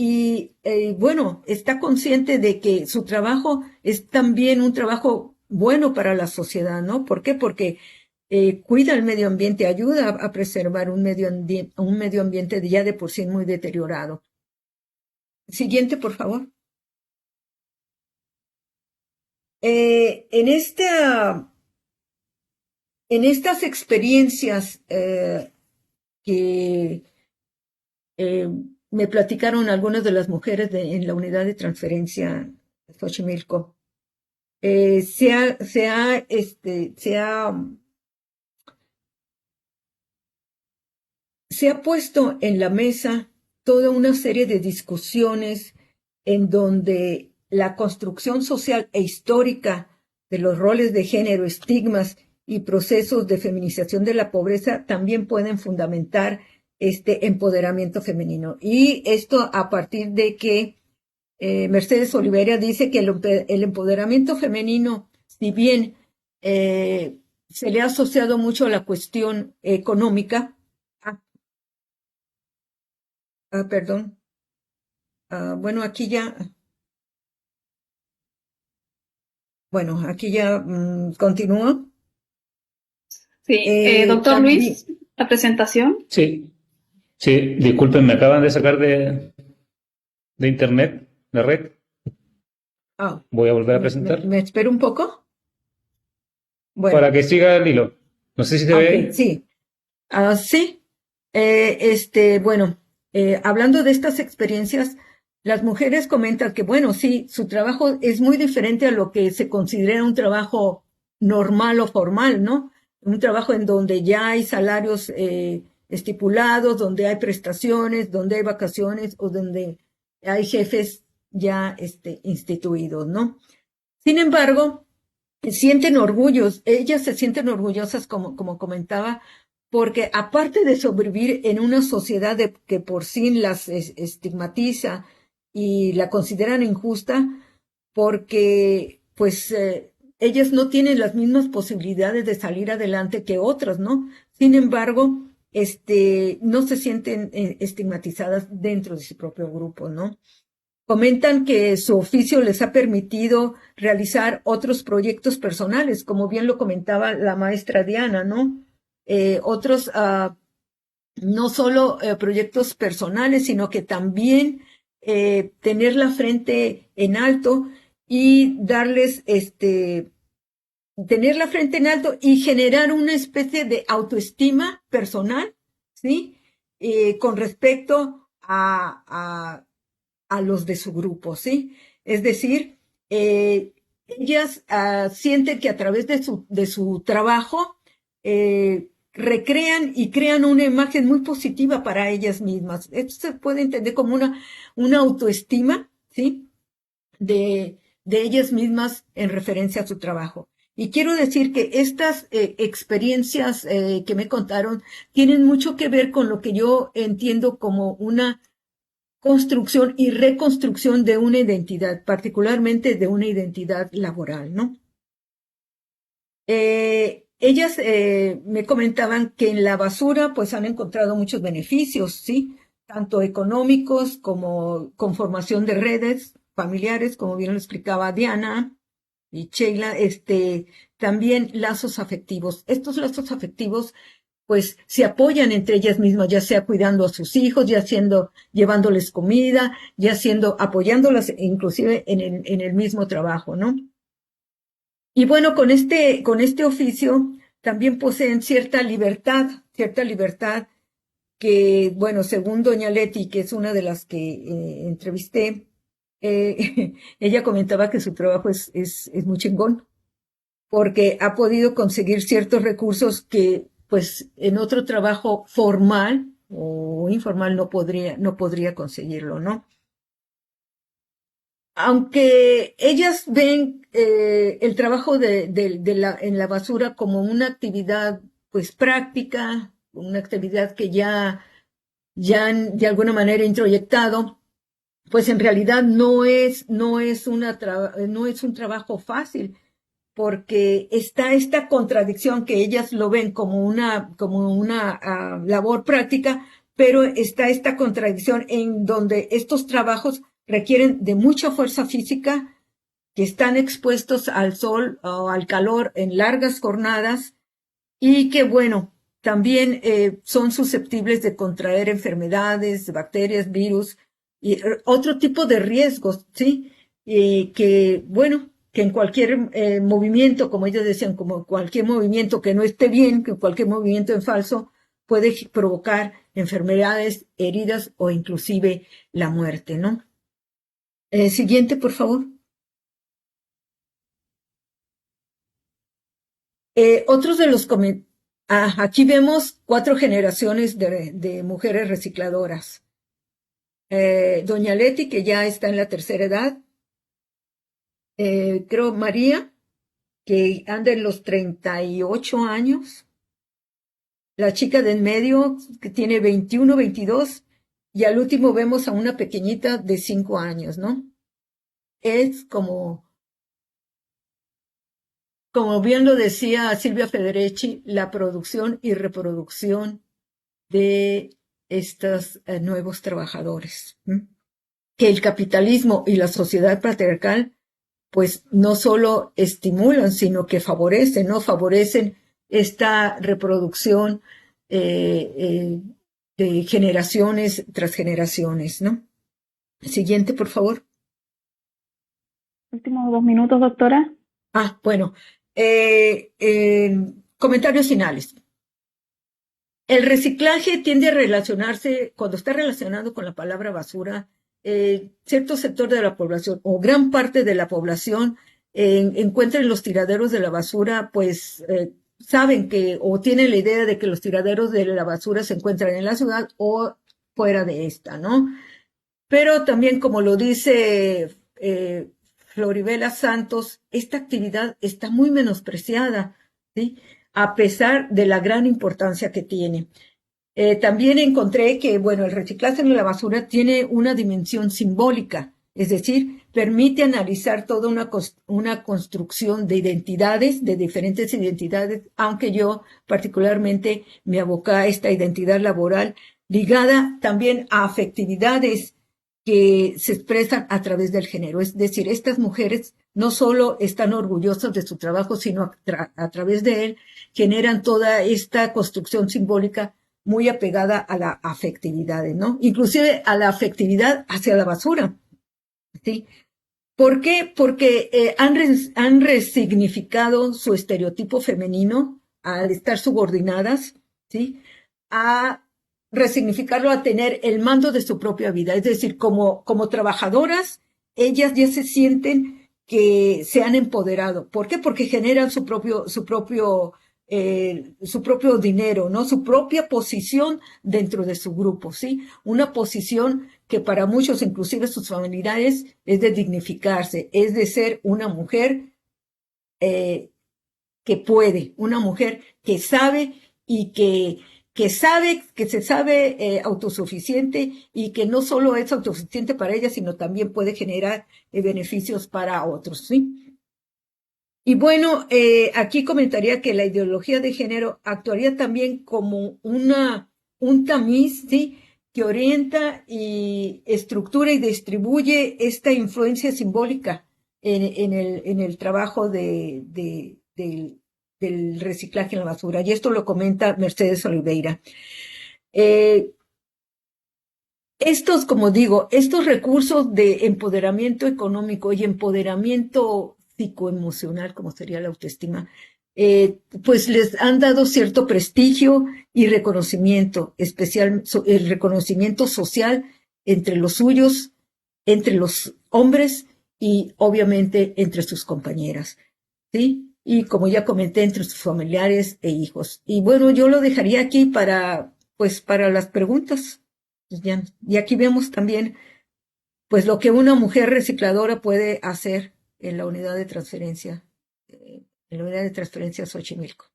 y bueno, está consciente de que su trabajo es también un trabajo bueno para la sociedad, ¿no? ¿Por qué? Porque cuida el medio ambiente, ayuda a preservar un medio ambiente ya de por sí muy deteriorado. Siguiente, por favor. En estas experiencias que me platicaron algunas de las mujeres en la unidad de transferencia de Xochimilco, se ha puesto en la mesa toda una serie de discusiones en donde la construcción social e histórica de los roles de género, estigmas y procesos de feminización de la pobreza también pueden fundamentar este empoderamiento femenino. Y esto a partir de que Mercedes Oliveira dice que el empoderamiento femenino, si bien se le ha asociado mucho a la cuestión económica, perdón. Bueno, aquí ya. Bueno, aquí ya continúo. Sí, doctor también, Luis, la presentación. Sí, sí, disculpen, me acaban de sacar de internet, de red. Voy a volver a presentar. ¿Me espero un poco? Bueno. Para que siga el hilo. No sé si se ve ahí. Sí. Sí. Bueno, hablando de estas experiencias, las mujeres comentan que, bueno, sí, su trabajo es muy diferente a lo que se considera un trabajo normal o formal, ¿no? Un trabajo en donde ya hay salarios estipulados, donde hay prestaciones, donde hay vacaciones o donde hay jefes ya instituidos, ¿no? Sin embargo, sienten orgullos, ellas se sienten orgullosas, como comentaba, porque aparte de sobrevivir en una sociedad que por sí las estigmatiza y la consideran injusta, porque pues ellas no tienen las mismas posibilidades de salir adelante que otras, ¿no? Sin embargo, no se sienten estigmatizadas dentro de su propio grupo, ¿no? Comentan que su oficio les ha permitido realizar otros proyectos personales, como bien lo comentaba la maestra Diana, ¿no? Otros, no solo proyectos personales, sino que también tener la frente en alto y darles, tener la frente en alto y generar una especie de autoestima personal, ¿sí? Con respecto a los de su grupo, ¿sí? Es decir, ellas sienten que a través de su trabajo recrean y crean una imagen muy positiva para ellas mismas. Esto se puede entender como una autoestima, ¿sí? De ellas mismas en referencia a su trabajo. Y quiero decir que estas experiencias que me contaron tienen mucho que ver con lo que yo entiendo como una construcción y reconstrucción de una identidad, particularmente de una identidad laboral, ¿no? Ellas me comentaban que en la basura pues han encontrado muchos beneficios, ¿sí? Tanto económicos como con formación de redes familiares, como bien lo explicaba Diana y Sheila, también lazos afectivos. Estos lazos afectivos pues se apoyan entre ellas mismas, ya sea cuidando a sus hijos, ya llevándoles comida, ya apoyándolas inclusive en el mismo trabajo, ¿no? Y bueno, con este oficio también poseen cierta libertad que, bueno, según doña Leti, que es una de las que entrevisté, ella comentaba que su trabajo es muy chingón, porque ha podido conseguir ciertos recursos que pues en otro trabajo formal o informal no podría conseguirlo, ¿no? Aunque ellas ven el trabajo en la basura como una actividad pues práctica, una actividad que ya de alguna manera introyectado, pues en realidad no es un trabajo fácil, porque está esta contradicción que ellas lo ven como una labor práctica, pero está esta contradicción en donde estos trabajos requieren de mucha fuerza física, que están expuestos al sol o al calor en largas jornadas y que, bueno, también son susceptibles de contraer enfermedades, bacterias, virus y otro tipo de riesgos, ¿sí? Que, bueno, que en cualquier movimiento, como ellos decían, como cualquier movimiento que no esté bien, que cualquier movimiento en falso puede provocar enfermedades, heridas o inclusive la muerte, ¿no? Siguiente, por favor. Otros de los comentarios. Aquí vemos 4 generaciones de mujeres recicladoras. Doña Leti, que ya está en la tercera edad. Creo María, que anda en los 38 años. La chica de en medio, que tiene 21, 22. Y al último vemos a una pequeñita de 5 años, ¿no? Es como bien lo decía Silvia Federici, la producción y reproducción de estos nuevos trabajadores. Que el capitalismo y la sociedad patriarcal, pues no solo estimulan, sino que favorecen, ¿no? Favorecen esta reproducción de generaciones tras generaciones, ¿no? Siguiente, por favor. Últimos 2 minutos, doctora. Bueno. Comentarios finales. El reciclaje tiende a relacionarse, cuando está relacionado con la palabra basura, cierto sector de la población o gran parte de la población encuentra en los tiraderos de la basura, pues saben que o tienen la idea de que los tiraderos de la basura se encuentran en la ciudad o fuera de esta, ¿no? Pero también, como lo dice Floribela Santos, esta actividad está muy menospreciada, ¿sí? A pesar de la gran importancia que tiene. También encontré que, bueno, el reciclaje en la basura tiene una dimensión simbólica, es decir, permite analizar toda una construcción de identidades, de diferentes identidades, aunque yo particularmente me aboqué a esta identidad laboral ligada también a afectividades que se expresan a través del género. Es decir, estas mujeres no solo están orgullosas de su trabajo, sino a través de él generan toda esta construcción simbólica muy apegada a la afectividad, ¿no? Inclusive a la afectividad hacia la basura, ¿sí? ¿Por qué? Porque han resignificado su estereotipo femenino al estar subordinadas, ¿sí? A resignificarlo a tener el mando de su propia vida. Es decir, como trabajadoras, ellas ya se sienten que se han empoderado. ¿Por qué? Porque generan su propio dinero, ¿no? Su propia posición dentro de su grupo, ¿sí? Una posición que para muchos, inclusive sus familiares, es de dignificarse, es de ser una mujer que puede, una mujer que sabe y que se sabe autosuficiente y que no solo es autosuficiente para ella, sino también puede generar beneficios para otros, ¿sí? Y bueno, aquí comentaría que la ideología de género actuaría también como un tamiz, ¿sí? Que orienta y estructura y distribuye esta influencia simbólica en el trabajo del reciclaje en la basura. Y esto lo comenta Mercedes Oliveira. Como digo, estos recursos de empoderamiento económico y empoderamiento psicoemocional, como sería la autoestima, pues les han dado cierto prestigio y reconocimiento, especial el reconocimiento social entre los suyos, entre los hombres y obviamente entre sus compañeras, ¿sí? Y como ya comenté, entre sus familiares e hijos. Y bueno, yo lo dejaría aquí para las preguntas. Y aquí vemos también, pues, lo que una mujer recicladora puede hacer en la unidad de transferencia, Xochimilco.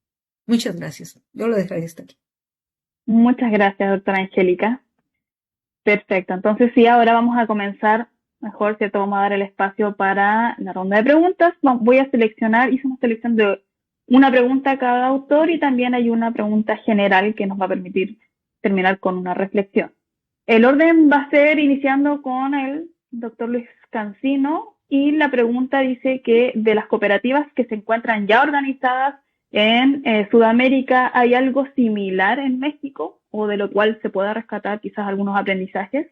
Muchas gracias. Yo lo dejaré hasta aquí. Muchas gracias, doctora Angélica. Perfecto. Entonces, sí, ahora vamos a comenzar. Mejor, ¿cierto? Vamos a dar el espacio para la ronda de preguntas. Voy a seleccionar, hice una selección de una pregunta a cada autor y también hay una pregunta general que nos va a permitir terminar con una reflexión. El orden va a ser iniciando con el doctor Luis Cancino, y la pregunta dice que de las cooperativas que se encuentran ya organizadas en Sudamérica, ¿hay algo similar en México o de lo cual se pueda rescatar quizás algunos aprendizajes?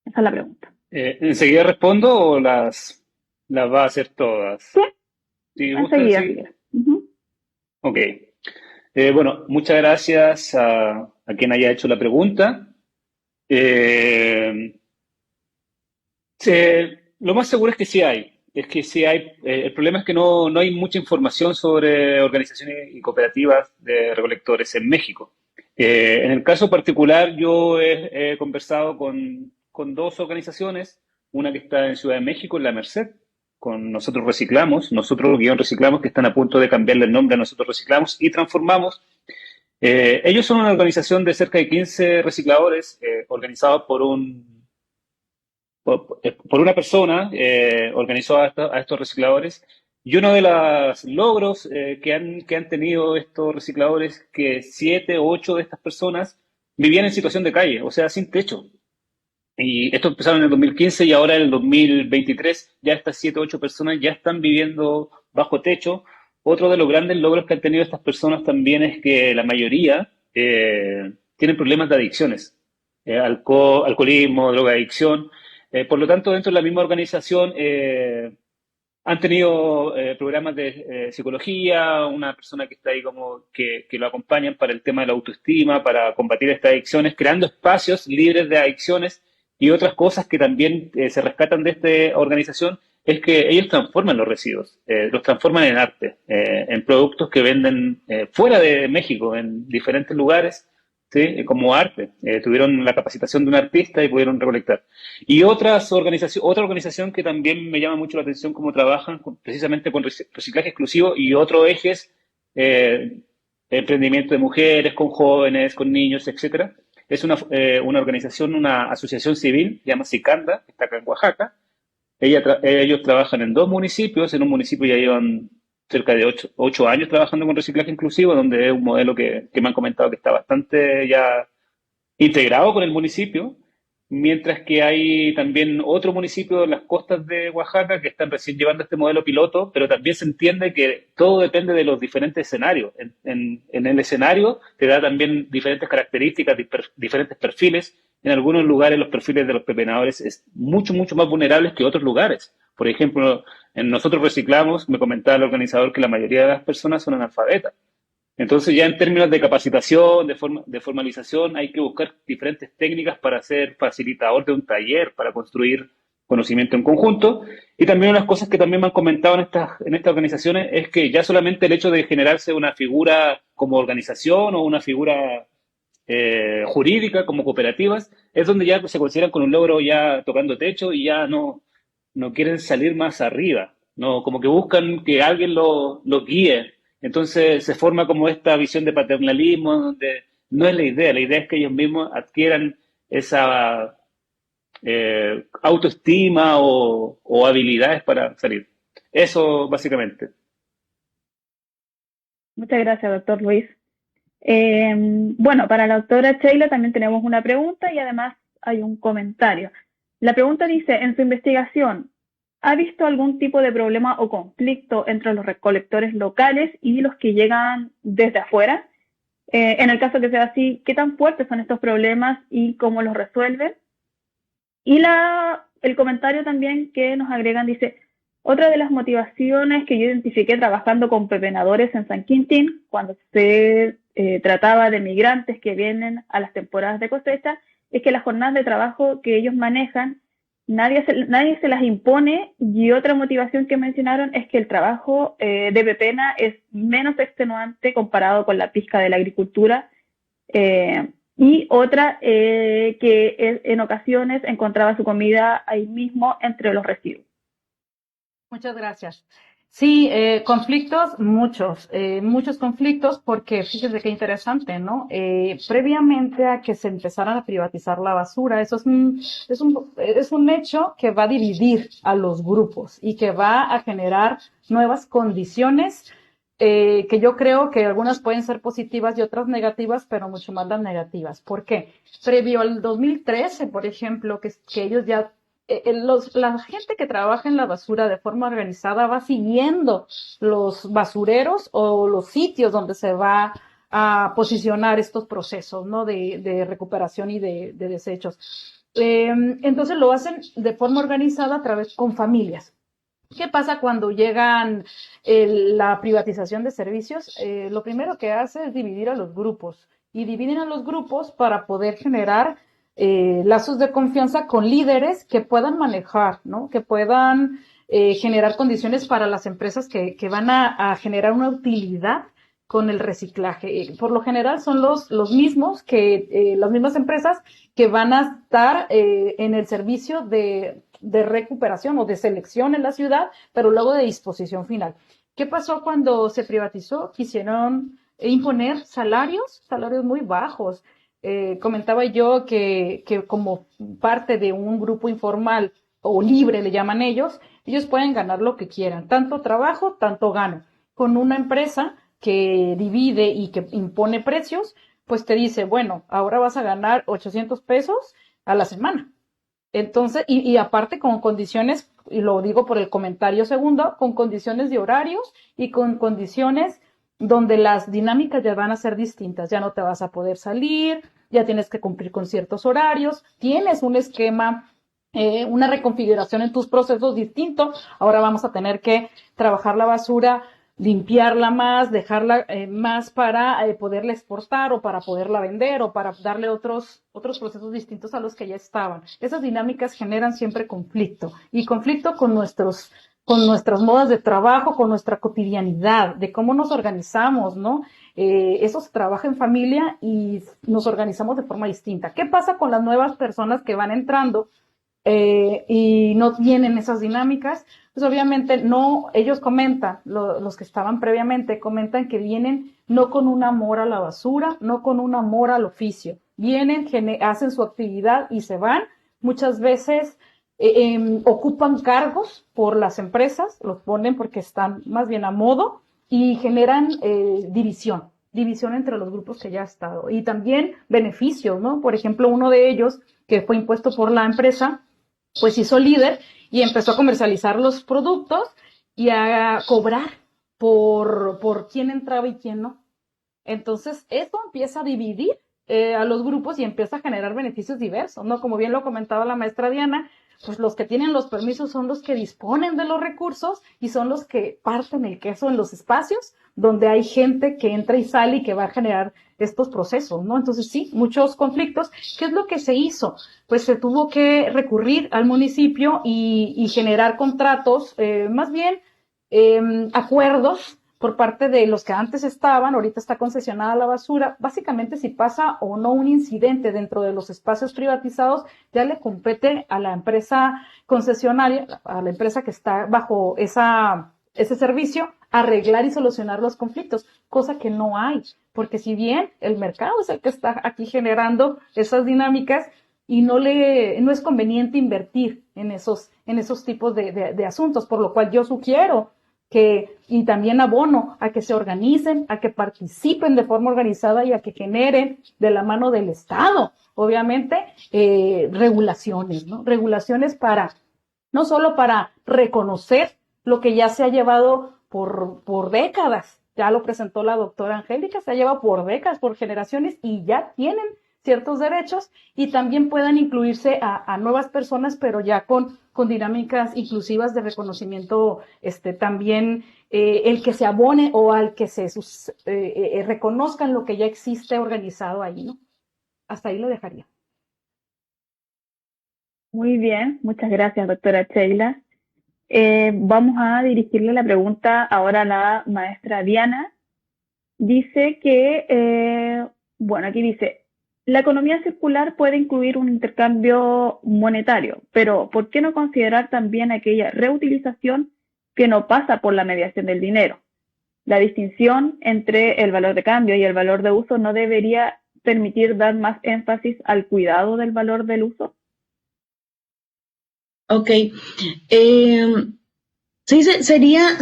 Esa es la pregunta. ¿Enseguida respondo o las va a hacer todas? Sí, Si enseguida. Ok. Bueno, muchas gracias a quien haya hecho la pregunta. Lo más seguro es que sí hay. El problema es que no hay mucha información sobre organizaciones y cooperativas de recolectores en México. En el caso particular, yo he conversado con dos organizaciones, una que está en Ciudad de México, en La Merced, con Nosotros Reciclamos, Nosotros-Reciclamos, que están a punto de cambiarle el nombre a Nosotros Reciclamos y Transformamos. Ellos son una organización de cerca de 15 recicladores, organizados por una persona, organizó a estos recicladores. Y uno de los logros que han tenido estos recicladores, que 7 o 8 de estas personas vivían en situación de calle, o sea, sin techo. Y esto empezaron en el 2015 y ahora en el 2023 ya estas 7 o 8 personas ya están viviendo bajo techo. Otro de los grandes logros que han tenido estas personas también es que la mayoría tienen problemas de adicciones, alcoholismo, drogadicción. Por lo tanto, dentro de la misma organización han tenido programas de psicología, una persona que está ahí como que lo acompañan para el tema de la autoestima, para combatir estas adicciones, creando espacios libres de adicciones. Y otras cosas que también se rescatan de esta organización es que ellos transforman los residuos, los transforman en arte, en productos que venden fuera de México, en diferentes lugares, ¿sí? Como arte. Tuvieron la capacitación de un artista y pudieron recolectar. Y otra organización que también me llama mucho la atención, cómo trabajan precisamente con reciclaje exclusivo y otros ejes, emprendimiento de mujeres, con jóvenes, con niños, etcétera. Es una organización, una asociación civil, se llama Sicanda, que está acá en Oaxaca. Ellos trabajan en 2 municipios. En un municipio ya llevan cerca de 8 años trabajando con reciclaje inclusivo, donde es un modelo que me han comentado que está bastante ya integrado con el municipio, mientras que hay también otro municipio en las costas de Oaxaca que están recién llevando este modelo piloto, pero también se entiende que todo depende de los diferentes escenarios. En el escenario te da también diferentes características, diferentes perfiles. En algunos lugares los perfiles de los pepenadores es mucho, mucho más vulnerables que otros lugares. Por ejemplo, en Nosotros Reciclamos, me comentaba el organizador que la mayoría de las personas son analfabetas. Entonces ya en términos de capacitación, de formalización, hay que buscar diferentes técnicas para ser facilitador de un taller, para construir conocimiento en conjunto. Y también unas cosas que también me han comentado en estas organizaciones es que ya solamente el hecho de generarse una figura como organización o una figura jurídica como cooperativas es donde ya se consideran con un logro ya tocando techo y ya no quieren salir más arriba, no, como que buscan que alguien los guíe. Entonces se forma como esta visión de paternalismo, donde no es la idea es que ellos mismos adquieran esa autoestima o habilidades para salir. Eso básicamente. Muchas gracias, doctor Luis. Bueno, para la doctora Sheila también tenemos una pregunta y además hay un comentario. La pregunta dice, en su investigación, ¿ha visto algún tipo de problema o conflicto entre los recolectores locales y los que llegan desde afuera? En el caso que sea así, ¿qué tan fuertes son estos problemas y cómo los resuelven? Y el comentario también que nos agregan dice, otra de las motivaciones que yo identifiqué trabajando con pepenadores en San Quintín, cuando se trataba de migrantes que vienen a las temporadas de cosecha, es que las jornadas de trabajo que ellos manejan, nadie se las impone, y otra motivación que mencionaron es que el trabajo de pepena es menos extenuante comparado con la pizca de la agricultura, y otra que en ocasiones encontraba su comida ahí mismo entre los residuos. Muchas gracias. Sí, conflictos, muchos conflictos, porque fíjense qué interesante, ¿no? Previamente a que se empezaran a privatizar la basura, eso es un hecho que va a dividir a los grupos y que va a generar nuevas condiciones que yo creo que algunas pueden ser positivas y otras negativas, pero mucho más las negativas. ¿Por qué? Previo al 2013, por ejemplo, que ellos ya, la gente que trabaja en la basura de forma organizada va siguiendo los basureros o los sitios donde se va a posicionar estos procesos, ¿no? De recuperación y de desechos. Entonces lo hacen de forma organizada a través con familias. ¿Qué pasa cuando llegan la privatización de servicios? Lo primero que hace es dividir a los grupos y dividen a los grupos para poder generar lazos de confianza con líderes que puedan manejar, ¿no? Que puedan generar condiciones para las empresas que van a generar una utilidad con el reciclaje. Por lo general son los mismos las mismas empresas que van a estar en el servicio de recuperación o de selección en la ciudad, pero luego de disposición final. ¿Qué pasó cuando se privatizó? Quisieron imponer salarios muy bajos. Comentaba yo que como parte de un grupo informal o libre, le llaman ellos pueden ganar lo que quieran, tanto trabajo, tanto gano. Con una empresa que divide y que impone precios, pues te dice, bueno, ahora vas a ganar 800 pesos a la semana. Entonces, y aparte con condiciones, y lo digo por el comentario segundo, con condiciones de horarios y con condiciones donde las dinámicas ya van a ser distintas. Ya no te vas a poder salir, ya tienes que cumplir con ciertos horarios, tienes un esquema, una reconfiguración en tus procesos distinto. Ahora vamos a tener que trabajar la basura, limpiarla más, dejarla más para poderla exportar o para poderla vender o para darle otros procesos distintos a los que ya estaban. Esas dinámicas generan siempre conflicto y conflicto con nuestras modas de trabajo, con nuestra cotidianidad, de cómo nos organizamos, ¿no? Eso se trabaja en familia y nos organizamos de forma distinta. ¿Qué pasa con las nuevas personas que van entrando y no tienen esas dinámicas? Pues obviamente no, ellos comentan, los que estaban previamente, comentan que vienen no con un amor a la basura, no con un amor al oficio. Vienen, hacen su actividad y se van. Muchas veces ocupan cargos por las empresas, los ponen porque están más bien a modo y generan división entre los grupos que ya ha estado. Y también beneficios, ¿no? Por ejemplo, uno de ellos, que fue impuesto por la empresa, pues hizo líder y empezó a comercializar los productos y a cobrar por quién entraba y quién no. Entonces, esto empieza a dividir a los grupos y empieza a generar beneficios diversos, ¿no? Como bien lo comentaba la maestra Diana, pues los que tienen los permisos son los que disponen de los recursos y son los que parten el queso en los espacios donde hay gente que entra y sale y que va a generar estos procesos, ¿no? Entonces, sí, muchos conflictos. ¿Qué es lo que se hizo? Pues se tuvo que recurrir al municipio y generar contratos, más bien acuerdos por parte de los que antes estaban, ahorita está concesionada la basura. Básicamente, si pasa o no un incidente dentro de los espacios privatizados, ya le compete a la empresa concesionaria, a la empresa que está bajo ese servicio, arreglar y solucionar los conflictos, cosa que no hay, porque si bien el mercado es el que está aquí generando esas dinámicas y no es conveniente invertir en esos tipos de asuntos, por lo cual yo sugiero y también abono a que se organicen, a que participen de forma organizada y a que generen de la mano del Estado, obviamente, regulaciones, ¿no? Regulaciones no solo para reconocer lo que ya se ha llevado por décadas, ya lo presentó la doctora Angélica, se ha llevado por décadas, por generaciones y ya tienen ciertos derechos y también puedan incluirse a nuevas personas, pero ya con dinámicas inclusivas de reconocimiento, también el que se abone o al que se reconozcan lo que ya existe organizado ahí, ¿no? Hasta ahí lo dejaría. Muy bien, muchas gracias, doctora Sheila. Vamos a dirigirle la pregunta ahora a la maestra Diana. Dice que, aquí dice, la economía circular puede incluir un intercambio monetario, pero ¿por qué no considerar también aquella reutilización que no pasa por la mediación del dinero? La distinción entre el valor de cambio y el valor de uso no debería permitir dar más énfasis al cuidado del valor del uso. Ok. Sí, sería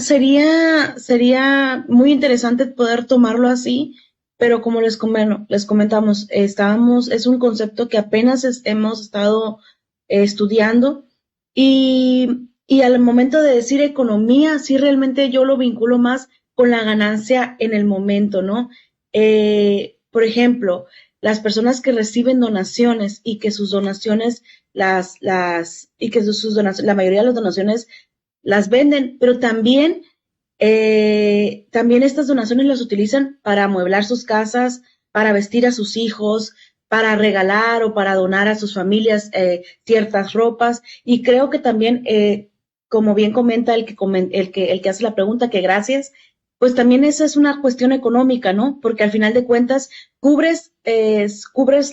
muy interesante poder tomarlo así, pero como les comentamos, es un concepto que apenas hemos estado estudiando y al momento de decir economía, sí realmente yo lo vinculo más con la ganancia en el momento, ¿no? Por ejemplo, las personas que reciben donaciones y que sus donaciones la mayoría de las donaciones las venden, pero también estas donaciones las utilizan para amueblar sus casas, para vestir a sus hijos, para regalar o para donar a sus familias ciertas ropas. Y creo que también, como bien comenta el que hace la pregunta, que gracias, pues también esa es una cuestión económica, ¿no? Porque al final de cuentas cubres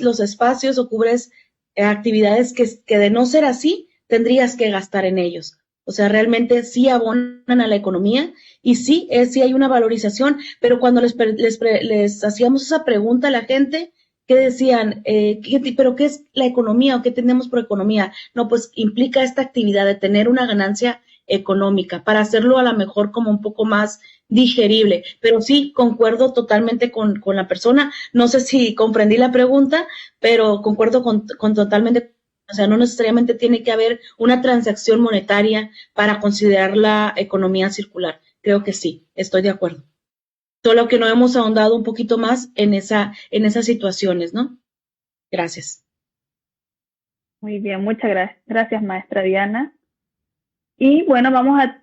los espacios o cubres actividades que de no ser así tendrías que gastar en ellos. O sea, realmente sí abonan a la economía y sí hay una valorización, pero cuando les hacíamos esa pregunta a la gente, ¿qué decían? ¿Pero qué es la economía o qué tenemos por economía? No, pues implica esta actividad de tener una ganancia económica para hacerlo a lo mejor como un poco más digerible. Pero sí, concuerdo totalmente con la persona. No sé si comprendí la pregunta, pero concuerdo con totalmente. O sea, no necesariamente tiene que haber una transacción monetaria para considerar la economía circular. Creo que sí, estoy de acuerdo. Solo que no hemos ahondado un poquito más en esas situaciones, ¿no? Gracias. Muy bien, muchas gracias, maestra Diana. Y bueno, vamos a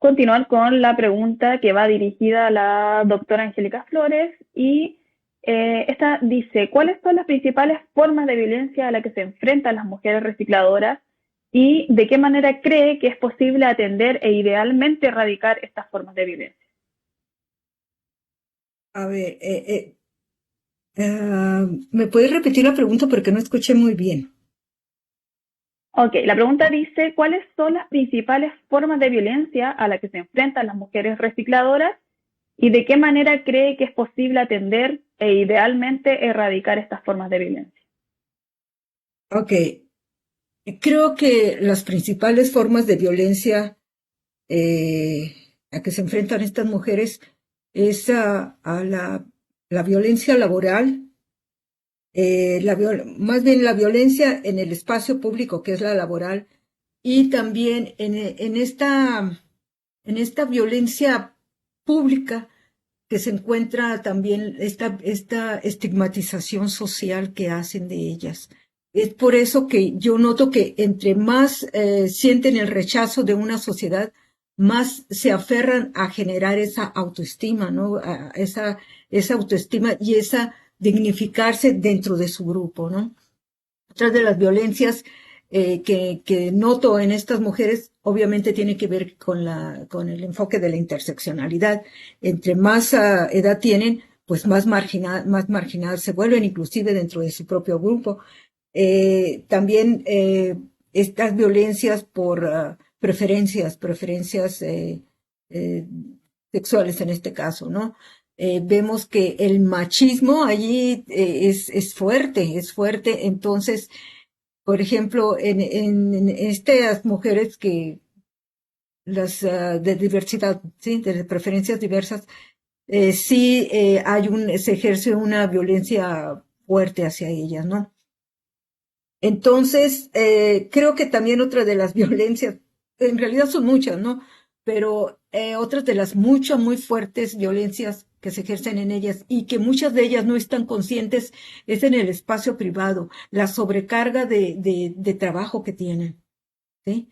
continuar con la pregunta que va dirigida a la doctora Angélica Flores y esta dice, ¿cuáles son las principales formas de violencia a las que se enfrentan las mujeres recicladoras y de qué manera cree que es posible atender e idealmente erradicar estas formas de violencia? A ver, ¿me puedes repetir la pregunta porque no escuché muy bien? Ok, la pregunta dice, ¿cuáles son las principales formas de violencia a las que se enfrentan las mujeres recicladoras y de qué manera cree que es posible atender e idealmente erradicar estas formas de violencia? Ok, creo que las principales formas de violencia a que se enfrentan estas mujeres es a la violencia laboral, más bien la violencia en el espacio público, que es la laboral, y también en esta violencia pública que se encuentra también esta estigmatización social que hacen de ellas. Es por eso que yo noto que entre más sienten el rechazo de una sociedad, más se aferran a generar esa autoestima, ¿no? Esa autoestima y esa dignificarse dentro de su grupo, ¿no? Otra de las violencias que noto en estas mujeres obviamente tiene que ver con el enfoque de la interseccionalidad. Entre más edad tienen, pues más marginadas se vuelven, inclusive dentro de su propio grupo. También estas violencias por preferencias sexuales en este caso, ¿no? Vemos que el machismo allí es fuerte, entonces, por ejemplo, en estas mujeres las de diversidad, ¿sí? De preferencias diversas, sí se ejerce una violencia fuerte hacia ellas, ¿no? Entonces, creo que también otra de las violencias, en realidad son muchas, ¿no? Pero otras de las muy fuertes violencias que se ejercen en ellas y que muchas de ellas no están conscientes es en el espacio privado, la sobrecarga de trabajo que tienen, ¿sí?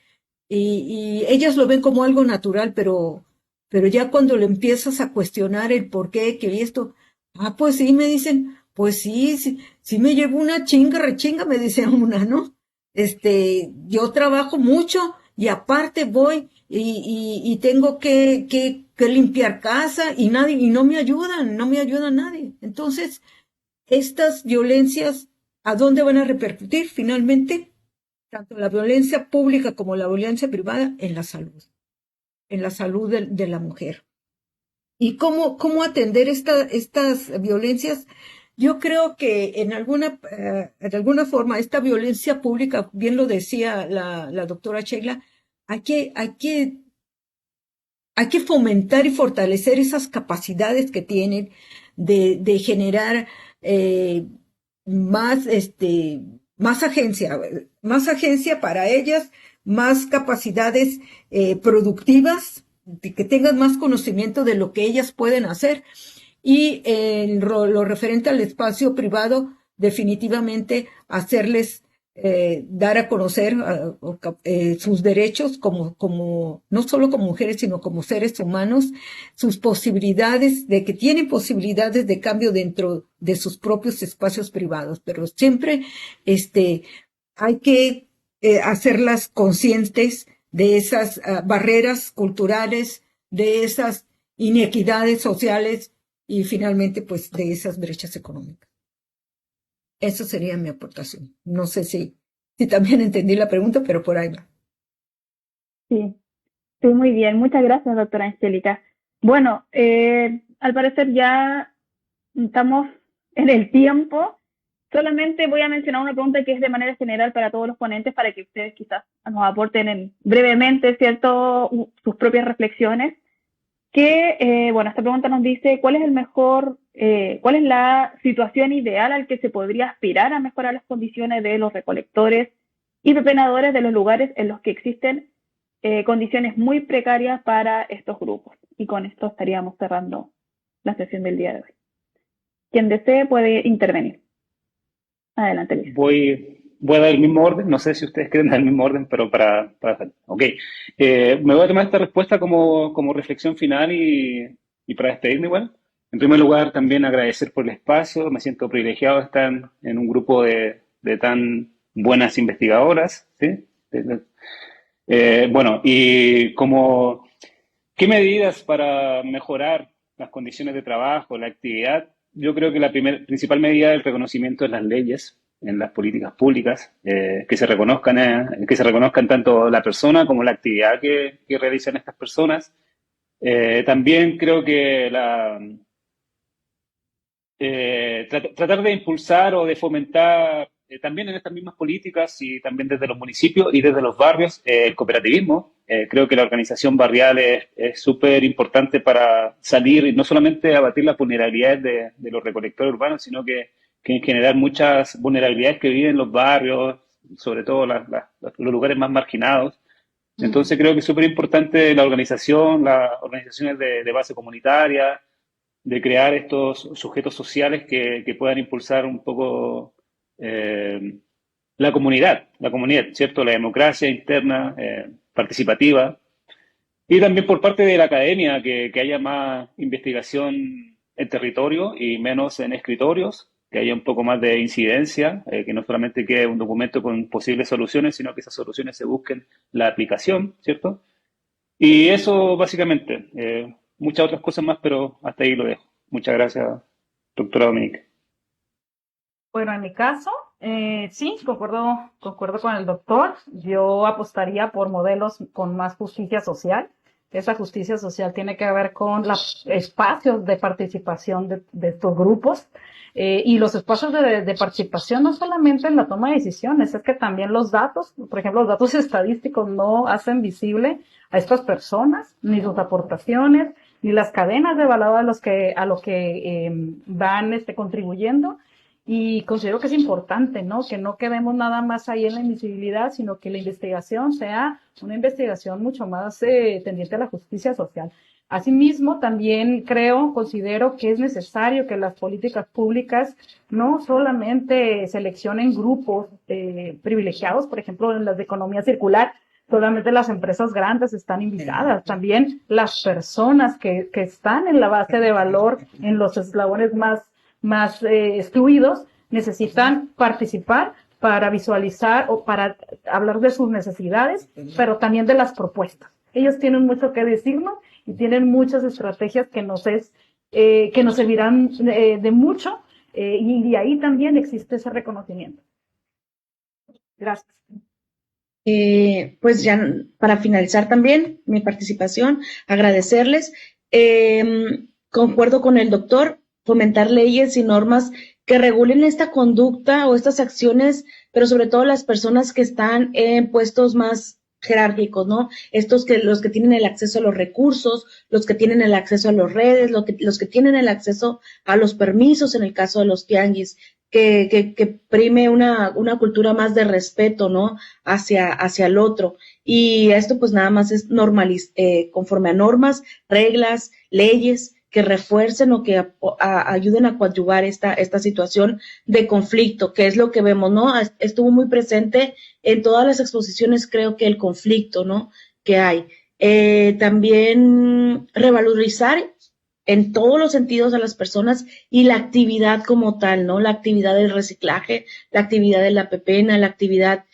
Y ellas lo ven como algo natural, pero ya cuando le empiezas a cuestionar el por qué, que esto, pues sí, me dicen, pues sí me llevo una rechinga, me dice una, ¿no? Yo trabajo mucho y aparte voy y tengo que limpiar casa y no me ayuda nadie. Entonces, estas violencias, ¿a dónde van a repercutir finalmente? Tanto la violencia pública como la violencia privada en la salud de la mujer. ¿Y cómo atender estas violencias? Yo creo que de alguna forma esta violencia pública, bien lo decía la doctora Sheila, hay que hay que fomentar y fortalecer esas capacidades que tienen de generar más, más agencia para ellas, más capacidades productivas, de que tengan más conocimiento de lo que ellas pueden hacer. Y lo referente al espacio privado, definitivamente hacerles dar a conocer sus derechos como no solo como mujeres, sino como seres humanos, sus posibilidades, de que tienen posibilidades de cambio dentro de sus propios espacios privados, pero siempre hay que hacerlas conscientes de esas barreras culturales, de esas inequidades sociales y finalmente pues de esas brechas económicas. Eso sería mi aportación. No sé si también entendí la pregunta, pero por ahí va. Sí, sí, muy bien. Muchas gracias, doctora Angélica. Bueno, al parecer ya estamos en el tiempo. Solamente voy a mencionar una pregunta que es de manera general para todos los ponentes, para que ustedes quizás nos aporten brevemente, ¿cierto?, sus propias reflexiones. Bueno, esta pregunta nos dice, ¿cuál es la situación ideal al que se podría aspirar a mejorar las condiciones de los recolectores y pepenadores de los lugares en los que existen condiciones muy precarias para estos grupos? Y con esto estaríamos cerrando la sesión del día de hoy. Quien desee puede intervenir. Adelante, Luis. Voy a dar el mismo orden, no sé si ustedes quieren dar el mismo orden, pero ok. Me voy a tomar esta respuesta como reflexión final y para despedirme igual. En primer lugar, también agradecer por el espacio, me siento privilegiado de estar en un grupo de tan buenas investigadoras, ¿sí? Bueno, y ¿qué medidas para mejorar las condiciones de trabajo, la actividad? Yo creo que la principal medida es el reconocimiento de las leyes en las políticas públicas, que se reconozcan tanto la persona como la actividad que realizan estas personas. También creo que tratar de impulsar o de fomentar también en estas mismas políticas y también desde los municipios y desde los barrios el cooperativismo. Creo que la organización barrial es súper importante para salir y no solamente abatir las vulnerabilidades de los recolectores urbanos, sino que en general muchas vulnerabilidades que viven los barrios, sobre todo los lugares más marginados. Entonces creo que es súper importante las organizaciones de base comunitaria, de crear estos sujetos sociales que puedan impulsar un poco la comunidad, ¿cierto? La democracia interna, participativa. Y también por parte de la academia, que haya más investigación en territorio y menos en escritorios, que haya un poco más de incidencia, que no solamente quede un documento con posibles soluciones, sino que esas soluciones se busquen la aplicación, ¿cierto? Y eso básicamente, muchas otras cosas más, pero hasta ahí lo dejo. Muchas gracias, doctora Dominique. Bueno, en mi caso, sí, concuerdo con el doctor. Yo apostaría por modelos con más justicia social. Esa justicia social tiene que ver con los espacios de participación de estos grupos. Y los espacios de participación no solamente en la toma de decisiones, es que también los datos, por ejemplo, los datos estadísticos no hacen visible a estas personas, ni sus aportaciones, ni las cadenas de valor a lo que van contribuyendo. Y considero que es importante, ¿no? Que no quedemos nada más ahí en la invisibilidad, sino que la investigación sea una investigación mucho más tendiente a la justicia social. Asimismo, también considero que es necesario que las políticas públicas no solamente seleccionen grupos privilegiados, por ejemplo, en las de economía circular, solamente las empresas grandes están invitadas, también las personas que están en la base de valor, en los eslabones más excluidos, necesitan participar para visualizar o para hablar de sus necesidades, pero también de las propuestas. Ellos tienen mucho que decirnos y tienen muchas estrategias que nos servirán de mucho, y de ahí también existe ese reconocimiento. Gracias. Pues ya para finalizar también mi participación, agradecerles. Concuerdo con el doctor, fomentar leyes y normas que regulen esta conducta o estas acciones, pero sobre todo las personas que están en puestos más jerárquicos, ¿no? Los que tienen el acceso a los recursos, los que tienen el acceso a las redes, los que tienen el acceso a los permisos en el caso de los tianguis, que prime una cultura más de respeto, ¿no? Hacia el otro. Y esto pues nada más es conforme a normas, reglas, leyes que refuercen o que ayuden a coadyuvar esta situación de conflicto, que es lo que vemos, ¿no? Estuvo muy presente en todas las exposiciones, creo que el conflicto, ¿no? Que hay. También revalorizar en todos los sentidos a las personas y la actividad como tal, ¿no? La actividad del reciclaje, la actividad de la pepena, la actividad.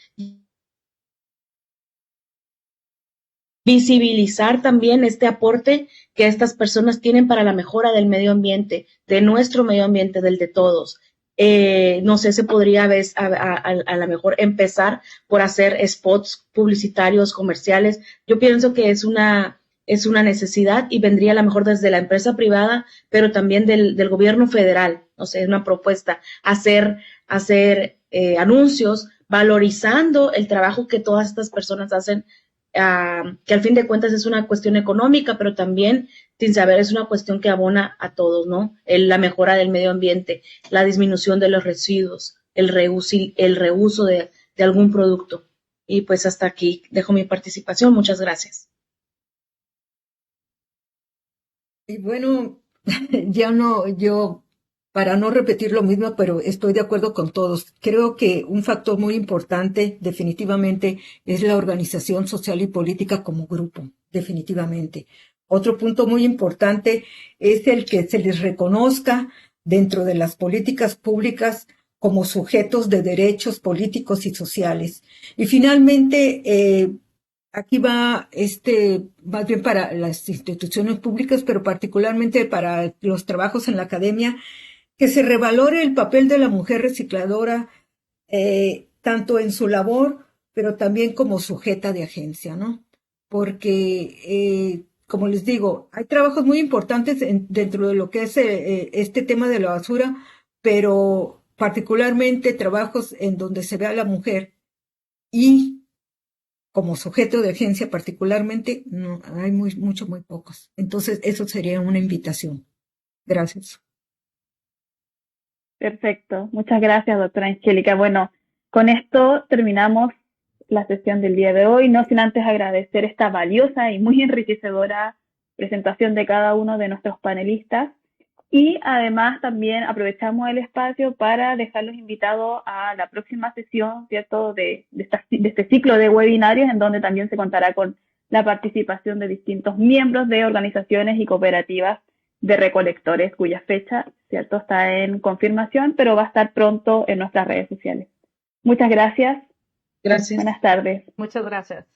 Visibilizar también este aporte que estas personas tienen para la mejora del medio ambiente, de nuestro medio ambiente, del de todos. No sé, se podría a lo mejor empezar por hacer spots publicitarios, comerciales. Yo pienso que es una necesidad y vendría a lo mejor desde la empresa privada, pero también del gobierno federal. No sé, es una propuesta, hacer anuncios valorizando el trabajo que todas estas personas hacen, que al fin de cuentas es una cuestión económica, pero también, sin saber, es una cuestión que abona a todos, ¿no? La mejora del medio ambiente, la disminución de los residuos, el reuso de algún producto. Y pues hasta aquí dejo mi participación. Muchas gracias. Y bueno, yo, para no repetir lo mismo, pero estoy de acuerdo con todos. Creo que un factor muy importante, definitivamente, es la organización social y política como grupo, definitivamente. Otro punto muy importante es el que se les reconozca dentro de las políticas públicas como sujetos de derechos políticos y sociales. Y finalmente, aquí va más bien para las instituciones públicas, pero particularmente para los trabajos en la academia, que se revalore el papel de la mujer recicladora, tanto en su labor, pero también como sujeta de agencia, ¿no? Porque, como les digo, hay trabajos muy importantes dentro de lo que es este tema de la basura, pero particularmente trabajos en donde se ve a la mujer y como sujeto de agencia particularmente, no, hay muy pocos. Entonces, eso sería una invitación. Gracias. Perfecto. Muchas gracias, doctora Angélica. Bueno, con esto terminamos la sesión del día de hoy, no sin antes agradecer esta valiosa y muy enriquecedora presentación de cada uno de nuestros panelistas. Y además también aprovechamos el espacio para dejarlos invitados a la próxima sesión, ¿cierto?, de este ciclo de webinarios, en donde también se contará con la participación de distintos miembros de organizaciones y cooperativas de recolectores, cuya fecha, ¿cierto?, está en confirmación, pero va a estar pronto en nuestras redes sociales. Muchas gracias. Gracias. Buenas tardes. Muchas gracias.